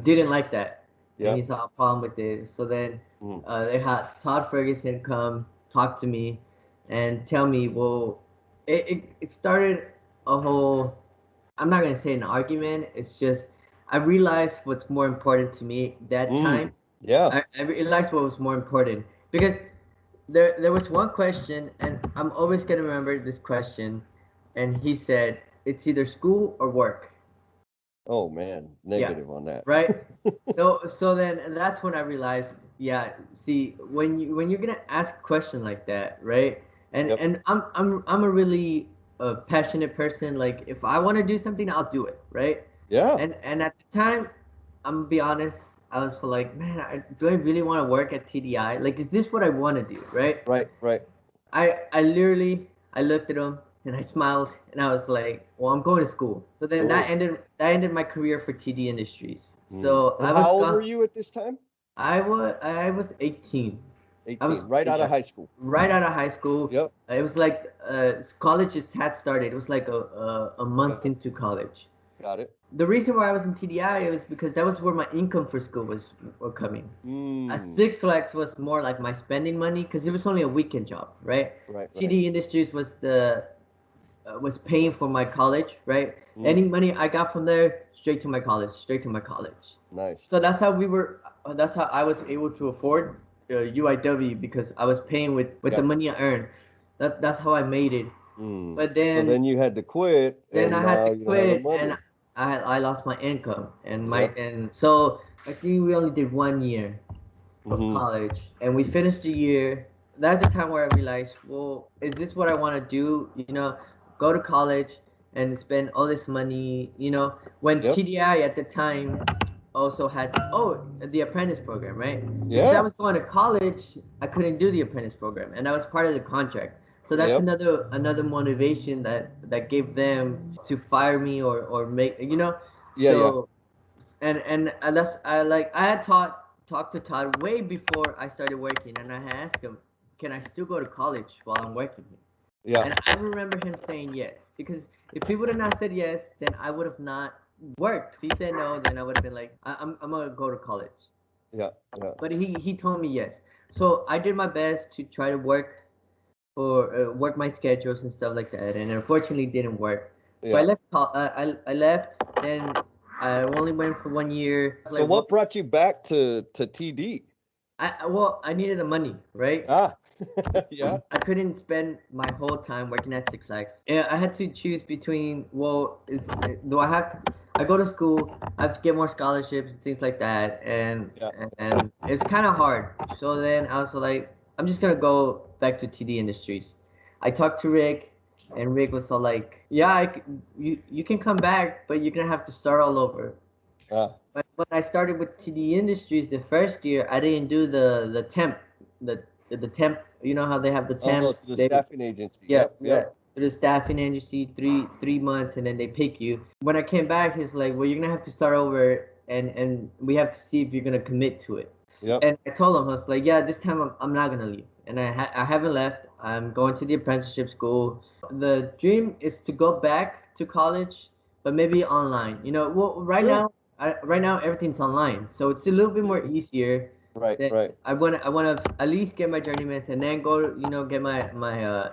didn't like that. Yep. And he saw a problem with it. So then they had Todd Ferguson come talk to me and tell me, well, it started a whole, I'm not going to say an argument. It's just, I realized what's more important to me that time. Yeah. I realized what was more important because there was one question, and I'm always going to remember this question. And he said, it's either school or work. Oh man, negative on that. Right. So then that's when I realized, yeah. See, when you're gonna ask a question like that, right? And I'm a really passionate person. Like if I want to do something, I'll do it, right? Yeah. And at the time, I'm gonna be honest, I was like, man, do I really want to work at TDI? Like, is this what I want to do, right? Right. I literally I looked at him and I smiled and I was like, well, I'm going to school. So then that ended my career for TD Industries. So And I was how old were you at this time? I was 18. 18, right out of high school. Right out of high school. Yep. It was like college just had started. It was like a month into college. Got it. The reason why I was in TDI was because that was where my income for school were coming. Six Flags was more like my spending money because it was only a weekend job, right? Right. TD Industries was paying for my college, right? Any money I got from there, straight to my college. Nice. So that's how that's how I was able to afford UIW because I was paying with the money I earned. That's how I made it. But then you had to quit. Then I had to quit, money. and I lost my income and so I think we only did 1 year of college, and we finished the year. That's the time where I realized, well, is this what I want to do? Go to college and spend all this money. When TDI at the time also had the apprentice program, right? Yeah. Because I was going to college, I couldn't do the apprentice program, and that was part of the contract. So that's another motivation that gave them to fire me or make And I had talked to Todd way before I started working, and I had asked him, can I still go to college while I'm working here? Yeah. And I remember him saying yes, because if he would have not said yes, then I would have not worked. If he said no, then I would have been like, I'm gonna go to college. Yeah. But he told me yes. So I did my best to try to work my schedules and stuff like that, and unfortunately it didn't work. Yeah. So I left. I left, then I only went for 1 year. So what brought you back to TD? I needed the money, right? Yeah. I couldn't spend my whole time working at Six Flags. Yeah, I had to choose between, do I have to? I go to school, I have to get more scholarships and things like that, and it's kind of hard. So then I was like, I'm just gonna go back to TD Industries. I talked to Rick, and Rick was all like, yeah, you can come back, but you're gonna have to start all over. But when I started with TD Industries the first year, I didn't do the temp, the temp. You know how they have the temps? The staffing agency. Yeah. The staffing agency, 3 months, and then they pick you. When I came back, he's like, well, you're gonna have to start over, and we have to see if you're gonna commit to it. Yep. And I told him, I was like, yeah, this time I'm not gonna leave, and I haven't left. I'm going to the apprenticeship school. The dream is to go back to college, but maybe online. Well, Sure. right now everything's online, so it's a little bit more easier. Right, That right. I wanna at least get my journeyman and then go, get my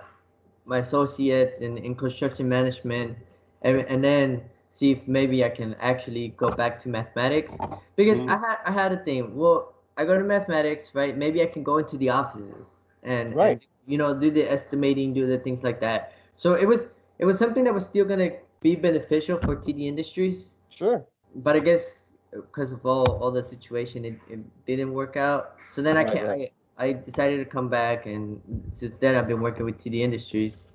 associates in construction management, and then see if maybe I can actually go back to mathematics, because Mhm. I had a thing. Well, I go to mathematics, right? Maybe I can go into the offices and Right. do the estimating, do the things like that. So it was something that was still gonna be beneficial for TD Industries, Sure. but I guess because of all the situation, it didn't work out. So then Right, right. I decided to come back, and since then I've been working with TD Industries.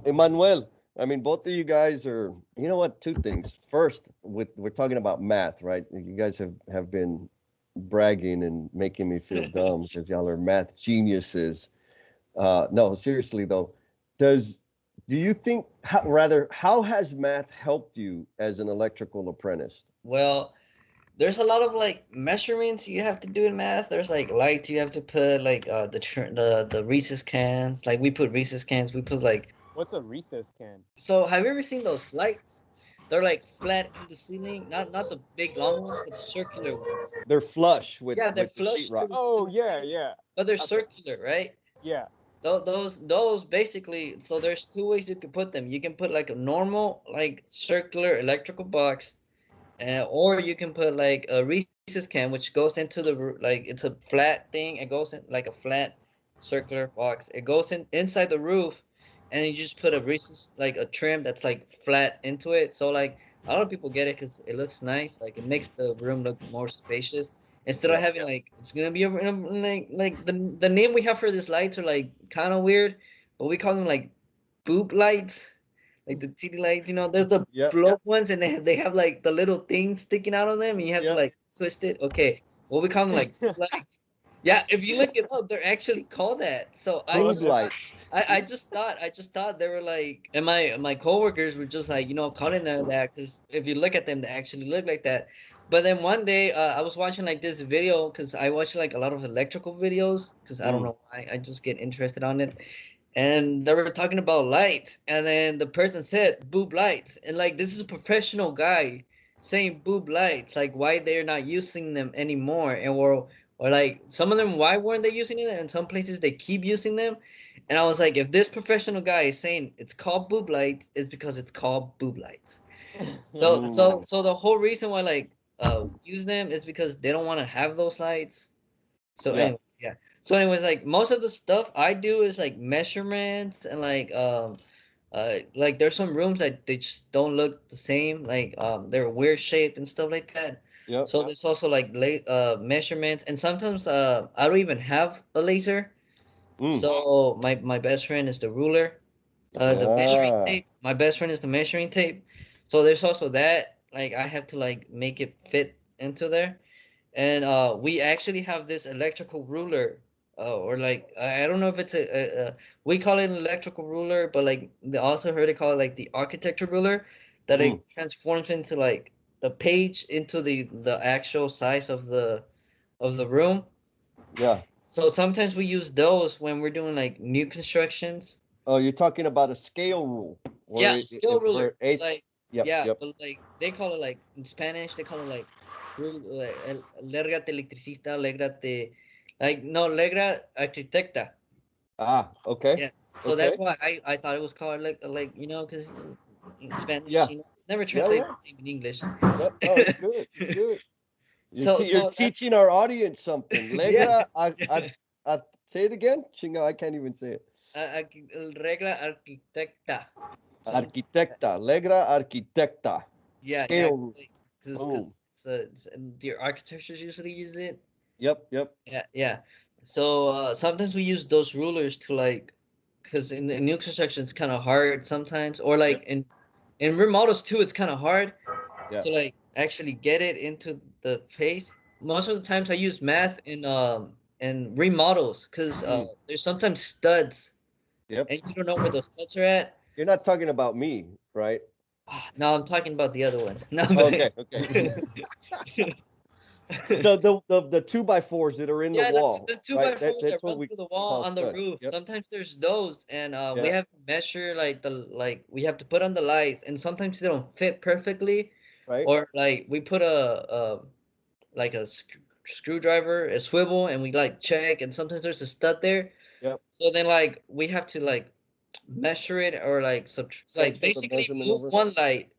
Emmanuel, I mean, both of you guys are, you know what, two things. First, we're talking about math, right? You guys have been bragging and making me feel dumb because y'all are math geniuses. No, seriously though, does do you think how has math helped you as an electrical apprentice? Well, there's a lot of like measurements you have to do in math. There's like lights you have to put, like the Reese's cans. Like we put Reese's cans. We put like. What's a recess can? So have you ever seen those lights? They're like flat in the ceiling, not the big long ones, but the circular ones. They're flush with Yeah, they're with the flush sheetrock. to Oh the yeah, ceiling, yeah. but they're Okay. circular, right? Yeah. Those basically. So there's two ways you can put them. You can put like a normal like circular electrical box, or you can put like a Reese's can, which goes into like it's a flat thing. It goes in like a flat circular box. It goes inside the roof, and you just put a Reese's like a trim that's like flat into it. So like a lot of people get it because it looks nice. Like it makes the room look more spacious instead of Yep. having like it's gonna be like the name we have for these lights are like kind of weird, but we call them like boob lights, like the TD lights. There's the Yep. globe Yep. ones, and they have like the little things sticking out on them, and you have to Yep. like twist it. Okay, well we call them like boob lights. Yeah, if you look it up, they're actually called that. So I Boob just lights. I just thought they were like, and my coworkers were just like, calling them that because if you look at them, they actually look like that. But then one day, I was watching like this video because I watch like a lot of electrical videos because I don't Mm. know why, I just get interested on it, and they were talking about lights, and then the person said boob lights, and like this is a professional guy saying boob lights, like why they're not using them anymore, and or like some of them, why weren't they using it, and some places they keep using them. And I was like, if this professional guy is saying it's called boob lights, it's because it's called boob lights. So so Mm. so the whole reason why like use them is because they don't want to have those lights. So Yeah. anyways, yeah. So anyways, like most of the stuff I do is like measurements, and like there's some rooms that they just don't look the same, like they're weird shape and stuff like that. Yep. So there's also like measurements, and sometimes I don't even have a laser. Mm. So my best friend is the ruler, the measuring Ah. tape. My best friend is the measuring tape. So there's also that. Like I have to like make it fit into there, and we actually have this electrical ruler, or like I don't know if it's we call it an electrical ruler, but like they also heard it called like the architecture ruler, that Mm. it transforms into like the page into the actual size of the room. Yeah. So sometimes we use those when we're doing like new constructions. Oh, you're talking about a scale rule, Yeah, where a scale ruler. for But eighth. like, Yep. yeah, Yep. but like they call it like in Spanish, they call it like lérgate electricista, légrate, like no, legra arquitecta. Ah. Okay. Yes. So that's Okay. why I thought it was called like because in Spanish, Yeah. it's never Yeah. translated Yeah. the same in English. Yep. No, it's good. It's good. so You're so that's teaching our audience something. yeah, Legra, say it again. Chinga, I can't even say it. regla arquitecta. Something like that. Arquitecta, Legra arquitecta. Yeah, Scale rule. Boom. because the architectures usually use it. Yep. Yep. Yeah. So sometimes we use those rulers to like, because in new construction it's kind of hard sometimes, or Yep. like in remodels too, it's kind of hard Yeah. to like actually get it into the pace. Most of the times I use math in remodels because Mm. there's sometimes studs, Yep. and you don't know where those studs are at. You're not talking about me, right? No, I'm talking about the other one. No, Okay. Okay. but So the 2x4s that are in the Yeah, wall, the two by right? fours that That's what run we through the wall call on the studs. roof. Yep. Sometimes there's those, and we Yeah. have to measure like we have to put on the lights, and sometimes they don't fit perfectly, Right. or like we put a like a screwdriver, a swivel, and we like check, and sometimes there's a stud there. Yep. So then like we have to like measure it or like like Transfer the basically measurement move over. one light,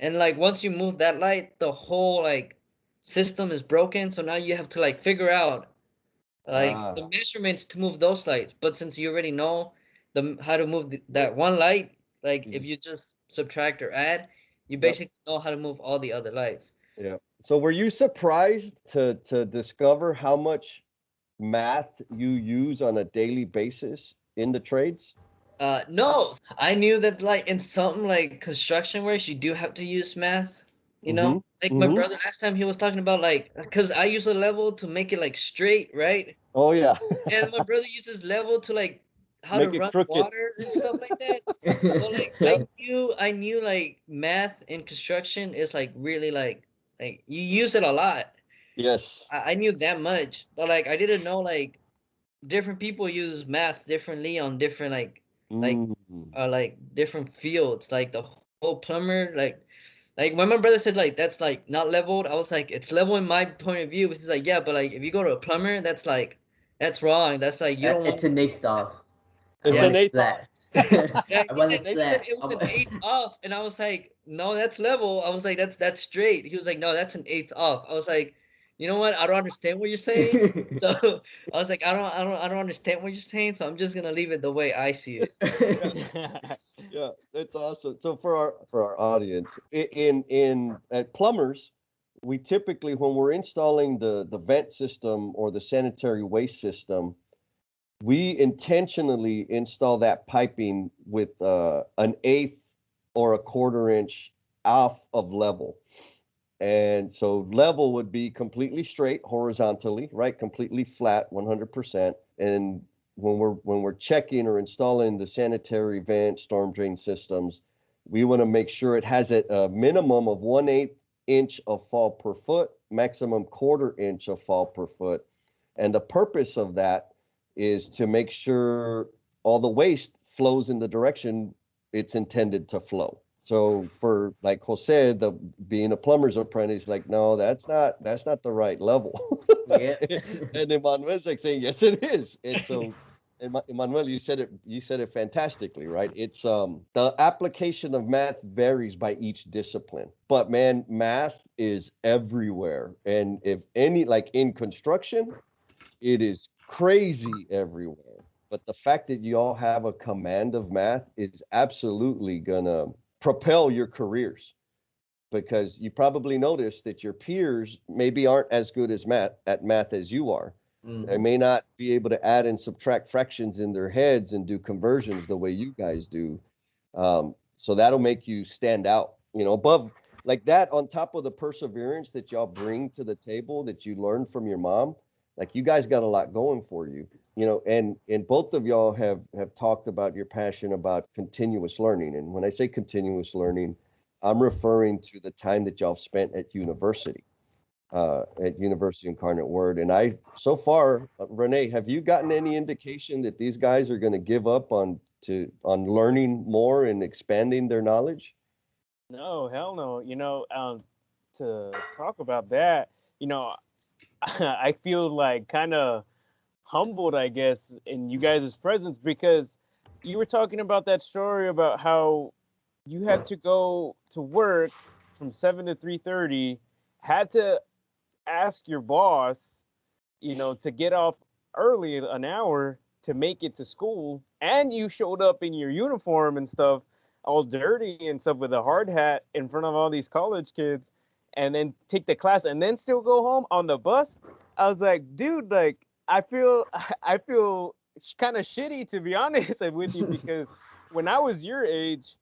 and like once you move that light, the whole like system is broken. So now you have to like figure out like Ah. the measurements to move those lights. But since you already know how to move that one light, like You if just you just subtract or add, you Yep. basically know how to move all the other lights. Yeah. So were you surprised to discover how much math you use on a daily basis in the trades? No, I knew that like in something like construction works, you do have to use math. You Mm-hmm. know, like my Mm-hmm. brother last time he was talking about like because I use a level to make it like straight, right? Oh yeah. And my brother uses level to like how to Make it run crooked. water and stuff like that. So like Yep. I knew like math in construction is like really like you use it a lot. Yes. I knew that much, but like I didn't know like different people use math differently on different like Mm. like different fields. Like the whole plumber like when my brother said like that's like not leveled, I was like it's level in my point of view. But he's like yeah, but like if you go to a plumber, that's like that's wrong. That's like you don't want It's it an to be eighth off. I It's yeah. want an it eighth flat. off. Yeah, I want he it said flat. it was an eighth off, and I was like, no, that's level. I was like, that's straight. He was like, no, that's an eighth off. I was like, you know what? I don't understand what you're saying. So I was like, I don't understand what you're saying. So I'm just gonna leave it the way I see it. Yeah. Yeah, that's awesome. So for our audience, in at plumbers, we typically when we're installing the vent system or the sanitary waste system, we intentionally install that piping with an eighth or a quarter inch off of level. And so level would be completely straight horizontally, right? Completely flat, 100%. And when we're checking or installing the sanitary vent storm drain systems, we want to make sure it has a minimum of 1/8 inch of fall per foot, maximum quarter inch of fall per foot. And the purpose of that is to make sure all the waste flows in the direction it's intended to flow. So for like Jose, the being a plumber's apprentice, like, no, that's not the right level. Yeah. And Emmanuel's like saying, yes, it is. And so Emmanuel, you said it fantastically, right? It's the application of math varies by each discipline. But man, math is everywhere. And if any like in construction, it is crazy everywhere. But the fact that you all have a command of math is absolutely gonna propel your careers because you probably noticed that your peers maybe aren't as good as math as you are. They Mhm. may not be able to add and subtract fractions in their heads and do conversions the way you guys do. So that'll make you stand out, above like that on top of the perseverance that y'all bring to the table that you learned from your mom. Like you guys got a lot going for you, and both of y'all have talked about your passion about continuous learning. And when I say continuous learning, I'm referring to the time that y'all spent at University Incarnate Word. And so far, Rene, have you gotten any indication that these guys are going to give up on learning more and expanding their knowledge? No, hell no. To talk about that, I feel like kind of humbled, I guess, in you guys' presence because you were talking about that story about how you had to go to work from 7 to 3:30, had to ask your boss, to get off early an hour to make it to school, and you showed up in your uniform and stuff, all dirty and stuff with a hard hat in front of all these college kids, and then take the class and then still go home on the bus. I was like, dude, like I feel kind of shitty to be honest with you because when I was your age,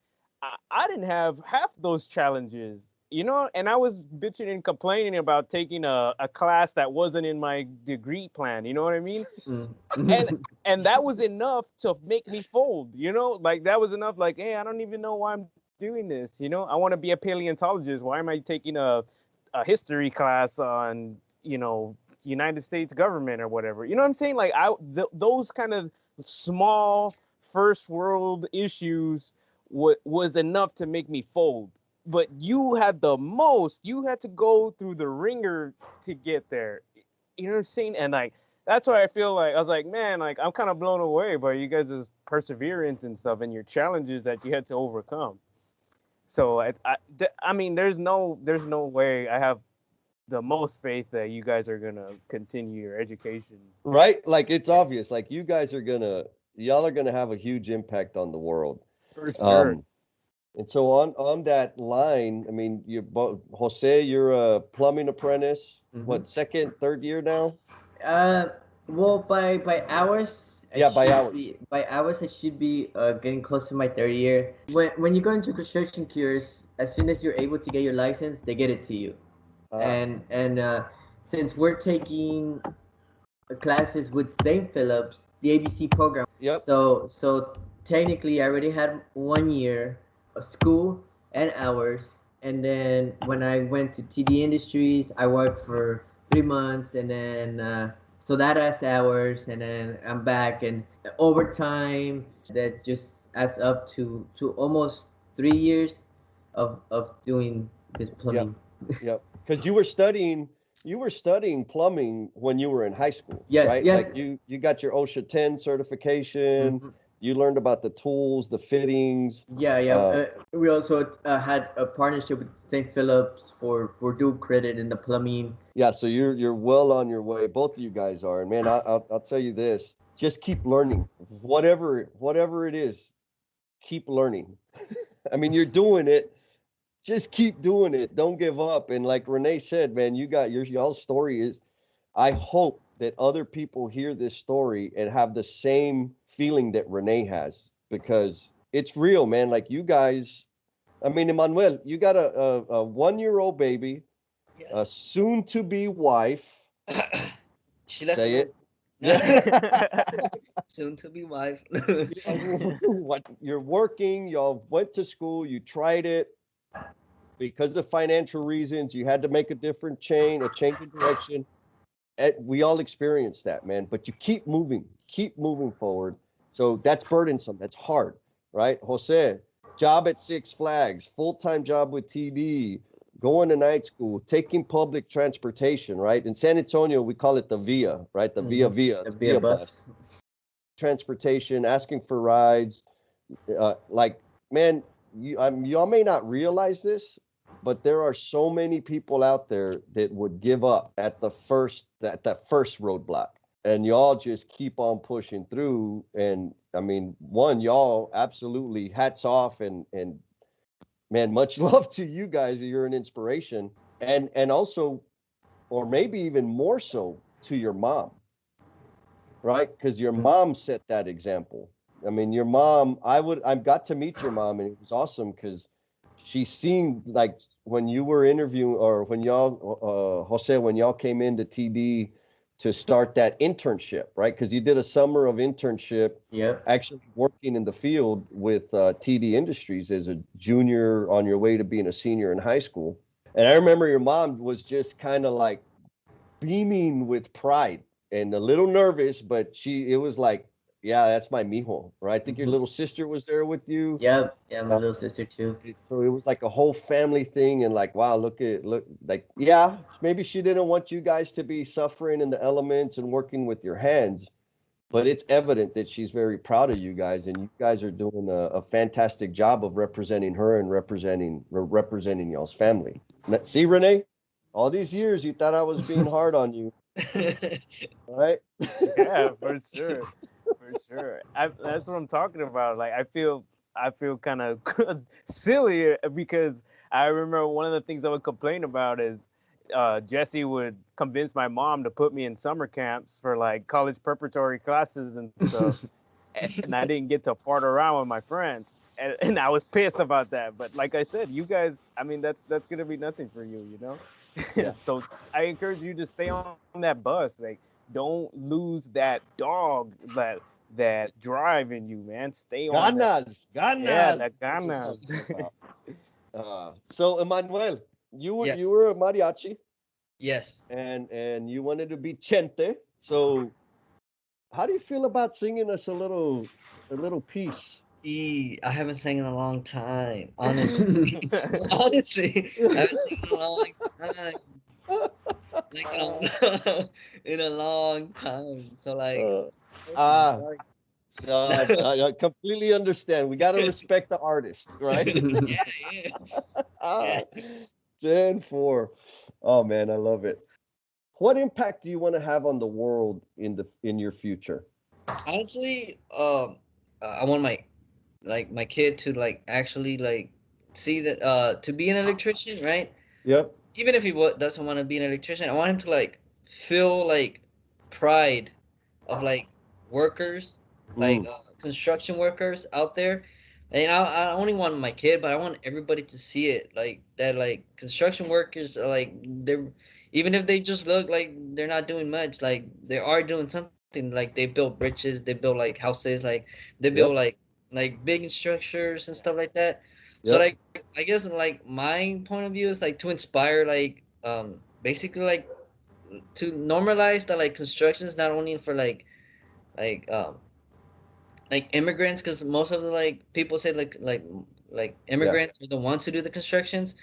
I didn't have half those challenges, and I was bitching and complaining about taking a class that wasn't in my degree plan, you know what I mean? Mm. And and that was enough to make me fold, like that was enough, like, hey, I don't even know why I'm doing this, I want to be a paleontologist. Why am I taking a history class on, United States government or whatever. You know what I'm saying? Like those kind of small first world issues was enough to make me fold. But you had the most. You had to go through the ringer to get there. You know what I'm saying? And like that's why I feel like I was like, man, like I'm kind of blown away by you guys' perseverance and stuff and your challenges that you had to overcome. So I mean, there's no way I have the most faith that you guys are gonna continue your education. Right? Like it's obvious. Like y'all are gonna have a huge impact on the world. For sure. And so on that line, I mean, Jose, you're a plumbing apprentice. Mhm. What, second, third year now? Well, by hours. Yeah, by hours. By hours, I should be getting close to my third year. When you go into construction cures, as soon as you're able to get your license, they get it to you. And since we're taking classes with St. Philip's, the ABC program. Yep. So technically, I already had 1 year of school and hours. And then when I went to TD Industries, I worked for 3 months, and then so that adds hours, and then I'm back and overtime. That just adds up to almost 3 years of doing this plumbing. Yep. Because you were studying plumbing when you were in high school. Yes, right? yes. Like you got your OSHA 10 certification. Mhm. You learned about the tools, the fittings. Yeah. We also had a partnership with St. Philip's for dual credit in the plumbing. Yeah, so you're well on your way. Both of you guys are, and man, I'll tell you this: just keep learning, whatever it is, keep learning. I mean, you're doing it. Just keep doing it. Don't give up. And like Rene said, man, you got y'all's story is. I hope that other people hear this story and have the same feeling that Rene has, because it's real, man. Like you guys, I mean, Emmanuel, you got a 1-year-old baby, a Yes. soon-to-be wife. She left Say the it. soon to be wife. What you're working, y'all went to school, you tried it because of financial reasons, you had to make a change of direction. We all experience that, man, but you keep moving forward. So that's burdensome. That's hard, right? Jose, job at Six Flags, full-time job with TD, going to night school, taking public transportation, right? In San Antonio, we call it the VIA, right? The The VIA bus. Transportation, asking for rides. Like, man, y'all may not realize this, but there are so many people out there that would give up at that first roadblock, and y'all just keep on pushing through. And I mean, y'all absolutely hats off, and man, much love to you guys. You're an inspiration, and also, or maybe even more so, to your mom, right? Because your mom set that example. I mean, your mom, I got to meet your mom, and it was awesome because she seemed like when you were interviewing, or when y'all, Jose, when y'all came into TD to start that internship, right? Because you did a summer of internship, actually working in the field with TD Industries as a junior on your way to being a senior in high school. And I remember your mom was just kind of like beaming with pride and a little nervous, but it was like, yeah, that's my mijo, right? I think your little sister was there with you. Yeah, my little sister too. So it was like a whole family thing, and like, wow, look, like, yeah, maybe she didn't want you guys to be suffering in the elements and working with your hands, but it's evident that she's very proud of you guys, and you guys are doing a fantastic job of representing her and representing y'all's family. See, Rene, all these years you thought I was being hard on you, right? Yeah, for sure. For sure. That's what I'm talking about. Like I feel kind of silly because I remember one of the things I would complain about is Jesse would convince my mom to put me in summer camps for like college preparatory classes and stuff, and I didn't get to part around with my friends, and I was pissed about that. But like I said, you guys, I mean, that's gonna be nothing for you, you know. Yeah. So I encourage you to stay on that bus. Like, don't lose that dog, that drive in you, man. Stay on that. Ganas. Yeah, that ganas. So Emmanuel, you Yes. were a mariachi. Yes. and you wanted to be Chente. So how do you feel about singing us a little piece? I haven't sang in a long time. Honestly, honestly, I haven't sang in a long time. Like in a long time. So like, Uh, listen, I'm ah, sorry. I completely understand. We got to respect the artist, right? Yeah, yeah, Ah, yeah. 10-4. Oh man, I love it. What impact do you want to have on the world in your future? Honestly, I want my kid to like actually like see that to be an electrician, right? Yep. Even if he doesn't want to be an electrician, I want him to like feel like pride of like workers, like Mm, construction workers out there. And I only want my kid, but I want everybody to see it, like that. Like construction workers are like they're even if they just look like they're not doing much, like they are doing something. Like they build bridges, they build like houses, like they build yep. like big structures and stuff like that. So Yep. like I guess like my point of view is like to inspire basically to normalize that like construction is not only for like like immigrants, because most of the like people say like Yeah. immigrants are the ones who do the constructions,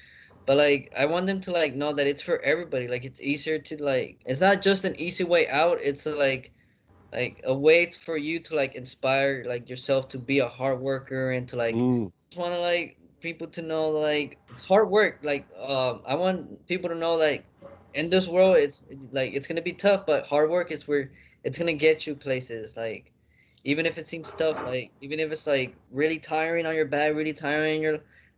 but like I want them to like know that it's for everybody. Like it's easier to like it's not just an easy way out. It's like a way for you to like inspire like yourself to be a hard worker and to like Mm, just want to like people to know like it's hard work. Like I want people to know like in this world it's gonna be tough, but hard work is where it's gonna get you places. Like even if it seems tough, like even if it's like really tiring on your back, really tiring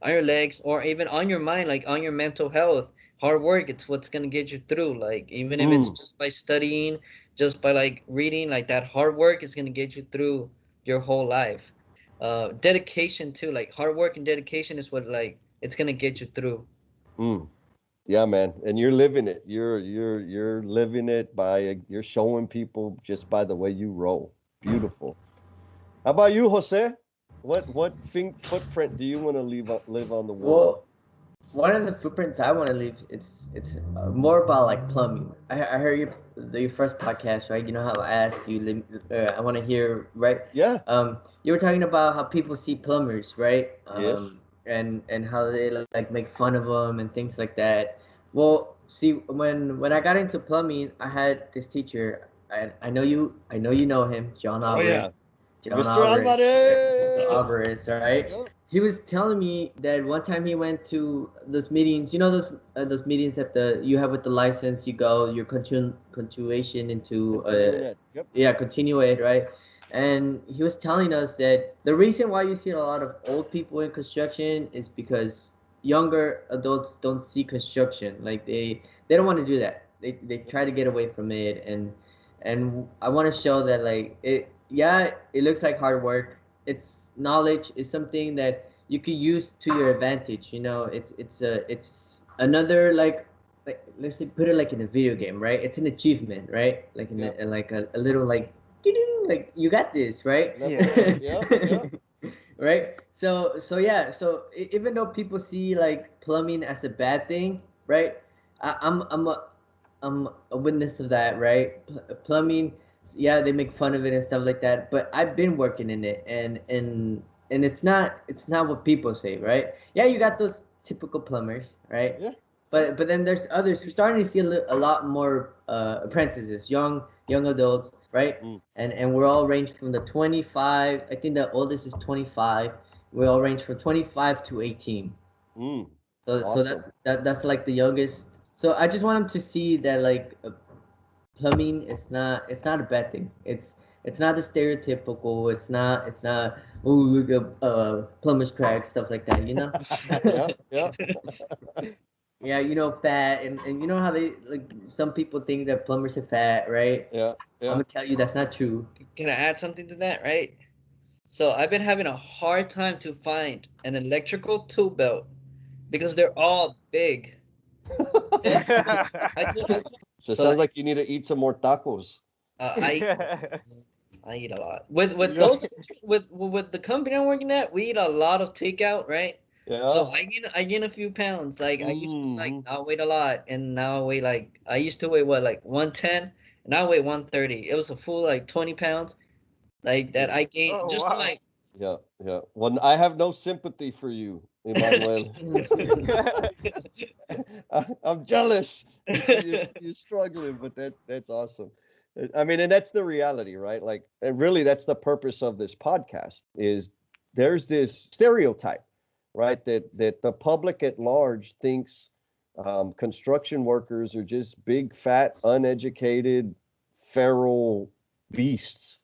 on your legs, or even on your mind, like on your mental health. Hard work, it's what's gonna get you through. Like even if it's mm, just by studying, just by like reading, like that hard work is gonna get you through your whole life. Dedication too, like hard work and dedication is what like it's gonna get you through. mm. Yeah, man. And you're living it. You're living it by you're showing people just by the way you roll. Beautiful. How about you, Jose? What footprint do you want to live on the world? Well, one of the footprints I want to leave, it's more about like plumbing. I heard your first podcast, right? You know how I asked you, I want to hear, right? Yeah. You were talking about how people see plumbers, right? Yes. And how they like make fun of them and things like that. Well, see, when I got into plumbing, I had this teacher. I know you know him, John Oh yeah. Alvarez. John Mr. Alvarez, Mr. Alvarez. Alvarez, right? Yep. He was telling me that one time he went to those meetings. You know those meetings that the you have with the license. You go your continuation into Continuing ed. Yep. yeah, continuate, right? And he was telling us that the reason why you see a lot of old people in construction is because younger adults don't see construction. Like they don't want to do that. They try to get away from it, and I want to show that like it. Yeah, it looks like hard work. It's knowledge. It's something that you can use to your advantage. You know, it's another like let's say put it like in a video game, right? It's an achievement, right? Like in Yep. like a little like ding, like you got this, right? Level Yeah. up. Yep. Yep. Right? So yeah, so even though people see like plumbing as a bad thing, right? I'm a witness of that, right? Plumbing, yeah, they make fun of it and stuff like that, but I've been working in it, and it's not what people say, right? Yeah, you got those typical plumbers, right? Yeah. But then there's others. We're starting to see a lot more apprentices, young adults, right? Mm, And we're all ranged from the 25. I think the oldest is 25. We all range from 25 to 18. mm. So Awesome. that's like the youngest. So I just want them to see that like plumbing is not a bad thing. It's not the stereotypical. It's not oh look at plumber's crack stuff like that. You know. Yeah. Yeah. Yeah, you know, fat and you know how they like some people think that plumbers are fat, right? Yeah. I'm Yeah. gonna tell you that's not true. Can I add something to that, right? So I've been having a hard time to find an electrical tool belt because they're all big. I told So it so sounds like like you need to eat some more tacos. uh, I I eat a lot. With Yeah. those with the company I'm working at, we eat a lot of takeout, right? Yeah. So I gain a few pounds. Like I used to like not weight a lot, and now I weigh like I used to weigh what like 110, and now I weigh 130. It was a full like 20 pounds like that I gained Oh just to wow. like. Yeah, yeah. Well, I have no sympathy for you, Emmanuel. I'm jealous. You're struggling, but that's awesome. I mean, and that's the reality, right? Like, and really, that's the purpose of this podcast. Is there's this stereotype, right? That the public at large thinks construction workers are just big, fat, uneducated, feral beasts.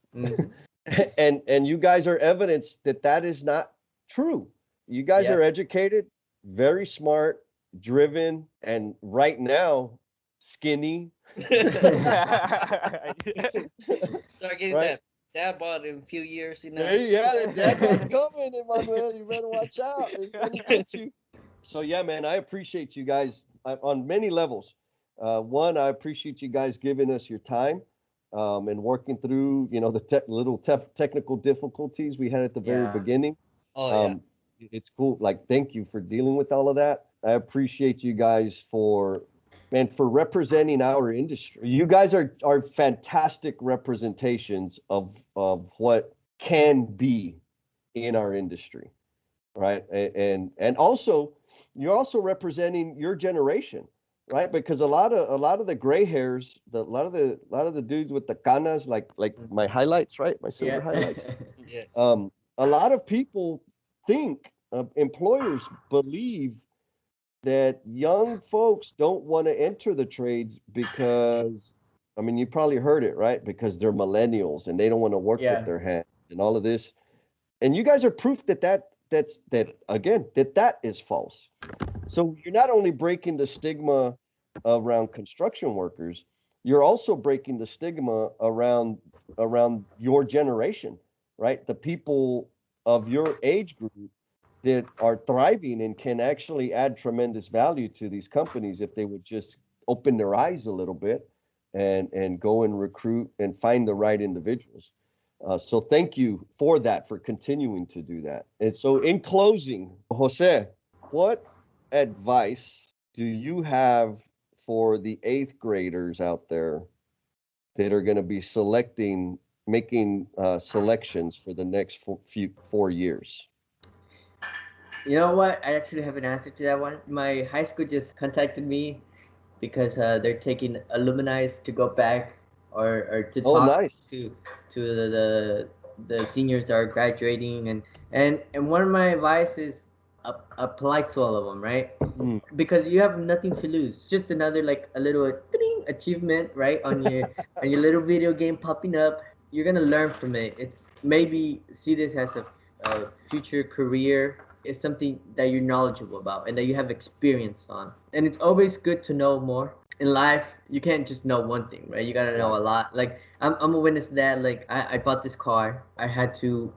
And you guys are evidence that that is not true. You guys Yeah. are educated, very smart, driven, and right now skinny. Start getting Right? that dad bod in a few years, you know. Hey, yeah, the dad bod's coming, Emmanuel. You better watch out. It's gonna get you. So yeah, man, I appreciate you guys on many levels. One, I appreciate you guys giving us your time and working through, the little technical difficulties we had at the very Yeah. beginning. Oh yeah. It's cool. Like, thank you for dealing with all of that. I appreciate you guys for representing our industry. You guys are fantastic representations of what can be in our industry, right? And also, you're also representing your generation, right? Because a lot of the gray hairs, a lot of the dudes with the canas, like my highlights, right? My silver highlights. Yes. A lot of people think, employers believe that young folks don't want to enter the trades because, I mean, you probably heard it, right? Because they're millennials and they don't want to work Yeah. with their hands and all of this. And you guys are proof that is false. So you're not only breaking the stigma around construction workers, you're also breaking the stigma around your generation, right? The people of your age group that are thriving and can actually add tremendous value to these companies if they would just open their eyes a little bit and go and recruit and find the right individuals. So thank you for that, for continuing to do that. And so in closing, Jose, what advice do you have for the eighth graders out there that are going to be making selections for the next 4 years? You know what? I actually have an answer to that one. My high school just contacted me because they're taking alumni to go back or to Oh, talk nice. to the seniors that are graduating and one of my advice is apply to all of them, right? Because you have nothing to lose. Just another like a little achievement, right, on your little video game popping up. You're gonna learn from it. It's maybe see this as a future career. It's something that you're knowledgeable about and that you have experience on. And it's always good to know more. In life, you can't just know one thing, right? You gotta know a lot. Like I'm a witness to that. Like I bought this car. I had to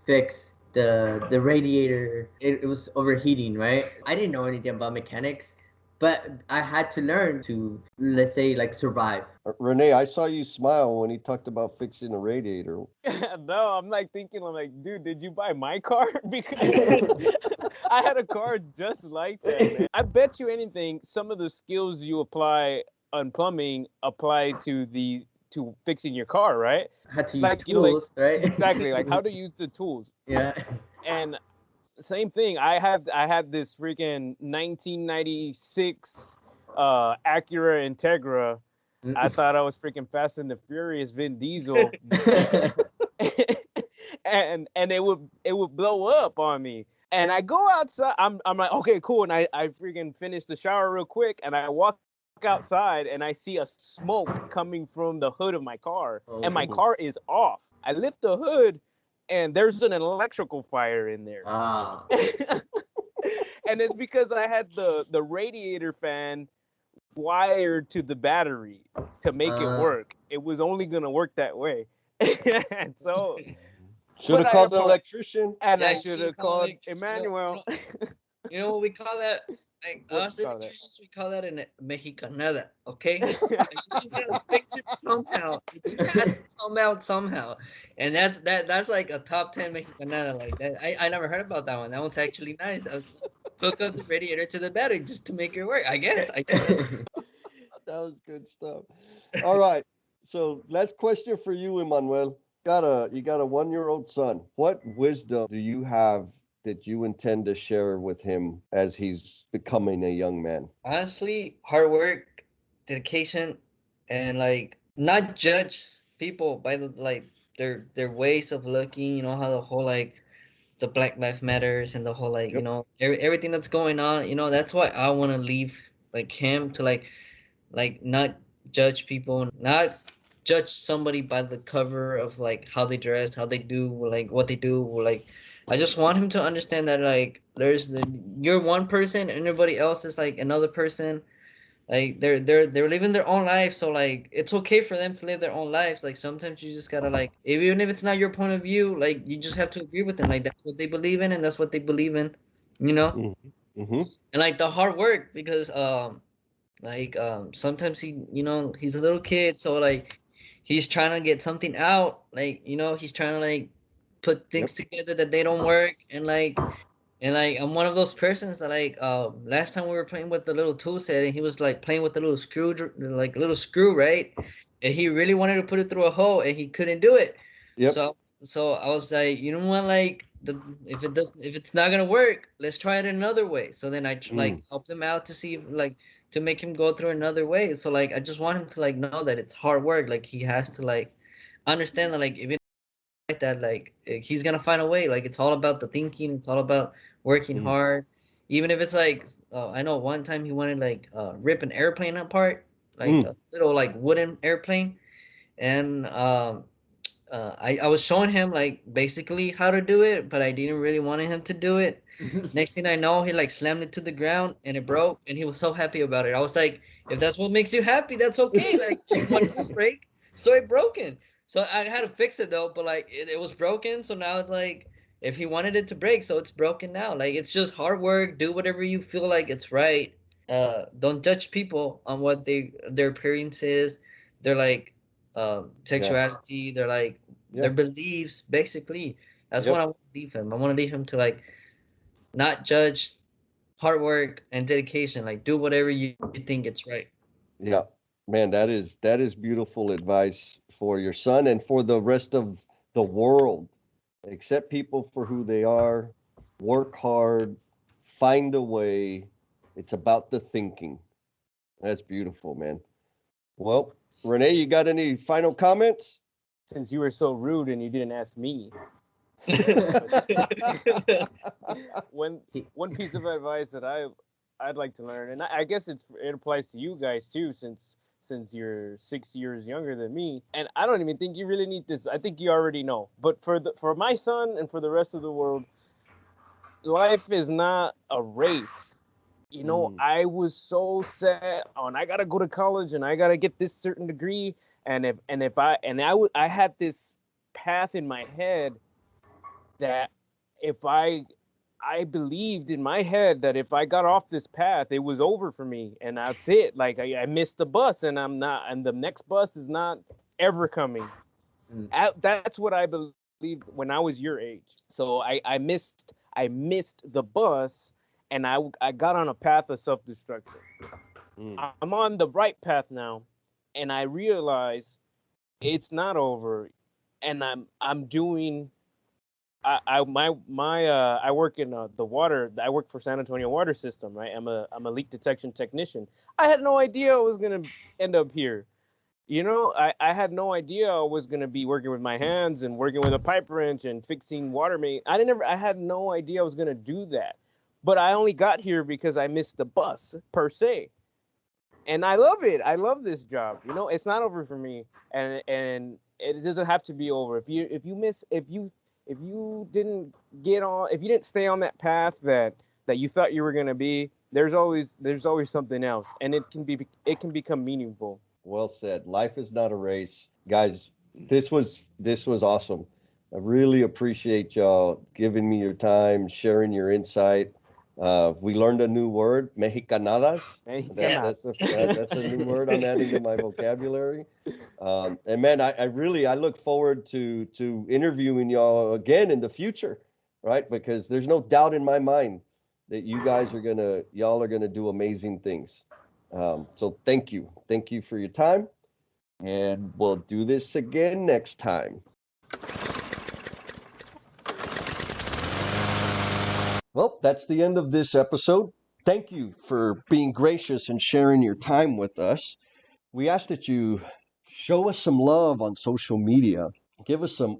fix the radiator. It was overheating, right? I didn't know anything about mechanics, but I had to learn to, let's say, like survive. Rene, I saw you smile when he talked about fixing a radiator. No, I'm like thinking, I'm like, dude, did you buy my car? Because I had a car just like that, man. I bet you anything, some of the skills you apply on plumbing apply to fixing your car, right? Had to use Like, tools, right? Exactly, like how to use the tools. Yeah. And same thing. I had this freaking 1996 Acura Integra. I thought I was freaking Fast and the Furious Vin Diesel, and it would blow up on me. And I go outside. I'm like, okay, cool. And I freaking finish the shower real quick, and I walk outside, and I see a smoke coming from the hood of my car, and my car is off. I lift the hood, and there's an electrical fire in there. Ah. And it's because I had the radiator fan wired to the battery to make it work. It was only gonna work that way. And so should have called an electrician. And Yeah, I you should should've have called called Emmanuel. You know what we call that? Like What us do you call that? electricians, we call that a mexicanada, okay? Like, you just gotta fix it somehow. It just has to come out somehow. And that's like a top 10 mexicanada like that. I never heard about that one. That one's actually nice. hook up the radiator to the battery just to make it work. I guess that's That was good stuff. All right. So last question for you, Emmanuel. You got a 1-year-old son. What wisdom do you have that you intend to share with him as he's becoming a young man? honestly hard work, dedication, and like not judge people by the like their ways of looking. You know how the whole like the Black Lives Matters and the whole like Yep. everything that's going on. That's why I want to leave like him to like not judge people, not judge somebody by the cover of like how they dress, how they do, like what they do. Like I just want him to understand that like you're one person and everybody else is like another person. Like they're living their own life, so like it's okay for them to live their own lives. Like sometimes you just gotta like even if it's not your point of view, like you just have to agree with them. Like that's what they believe in and that's what they believe in, you know? Mm-hmm. Mm-hmm. And like the hard work because like sometimes he's a little kid, so like he's trying to get something out, like he's trying to like put things Yep. together that they don't work. And like I'm one of those persons that like last time we were playing with the little tool set and he was like playing with the little screw, right? And he really wanted to put it through a hole and he couldn't do it. Yep. So I was like, you know what, like if it's not gonna work, let's try it another way. So then I Mm. like helped him out to see if, like to make him go through another way. So like I just want him to like know that it's hard work. Like he has to like understand that like if like that, like he's gonna find a way. Like it's all about the thinking, it's all about working Mm. hard. Even if it's like I know one time he wanted like rip an airplane apart, like Mm. a little like wooden airplane. And I was showing him like basically how to do it, but I didn't really want him to do it. Next thing I know, he like slammed it to the ground and it broke, and he was so happy about it. I was like, if that's what makes you happy, that's okay. Like you want it to break, so it broken. So I had to fix it though, but like it was broken, so now it's like if he wanted it to break, so it's broken now. Like it's just hard work. Do whatever you feel like it's right. Don't judge people on what their appearance is. They're like Yeah. sexuality. They're like Yeah. their beliefs. Basically, that's what Yep. I want to leave him. I want to leave him to like not judge hard work and dedication. Like do whatever you think it's right. Yeah. Man, that is beautiful advice for your son and for the rest of the world. Accept people for who they are, work hard, find a way. It's about the thinking. That's beautiful, man. Well, Renee, you got any final comments? Since you were so rude and you didn't ask me, one one piece of advice that I'd like to learn, and I guess it applies to you guys too, since you're 6 years younger than me, and I don't even think you really need this. I think you already know. But for my son and for the rest of the world, life is not a race. Mm. I was so set on I gotta go to college and I gotta get this certain degree, and I had this path in my head that if I believed in my head that if I got off this path, it was over for me, and that's it. Like I missed the bus, and I'm not, and the next bus is not ever coming. Mm. That's what I believed when I was your age. So I missed the bus, and I got on a path of self destruction. Mm. I'm on the right path now, and I realize it's not over, and I'm doing. I work in the water. I work for San Antonio Water System, right? I'm a leak detection technician. I had no idea I was gonna end up here. I had no idea I was gonna be working with my hands and working with a pipe wrench and fixing water main. I had no idea I was gonna do that. But I only got here because I missed the bus per se. And I love it. I love this job. It's not over for me. And it doesn't have to be over. If you didn't if you didn't stay on that path that you thought you were gonna be, there's always something else. And it can become meaningful. Well said. Life is not a race. Guys, this was awesome. I really appreciate y'all giving me your time, sharing your insight. We learned a new word, Mexicanadas. That's a new word I'm adding to my vocabulary. And man, I look forward to interviewing y'all again in the future, right? Because there's no doubt in my mind that y'all are gonna do amazing things. So thank you for your time, and we'll do this again next time. Well, that's the end of this episode. Thank you for being gracious and sharing your time with us. We ask that you show us some love on social media. Give us some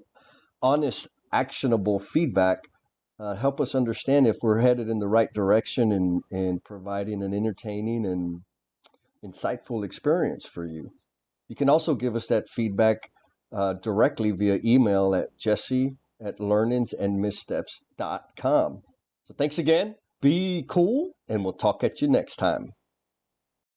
honest, actionable feedback. Help us understand if we're headed in the right direction in providing an entertaining and insightful experience for you. You can also give us that feedback directly via email at jesse@learningsandmissteps.com. So thanks again. Be cool, and we'll talk at you next time.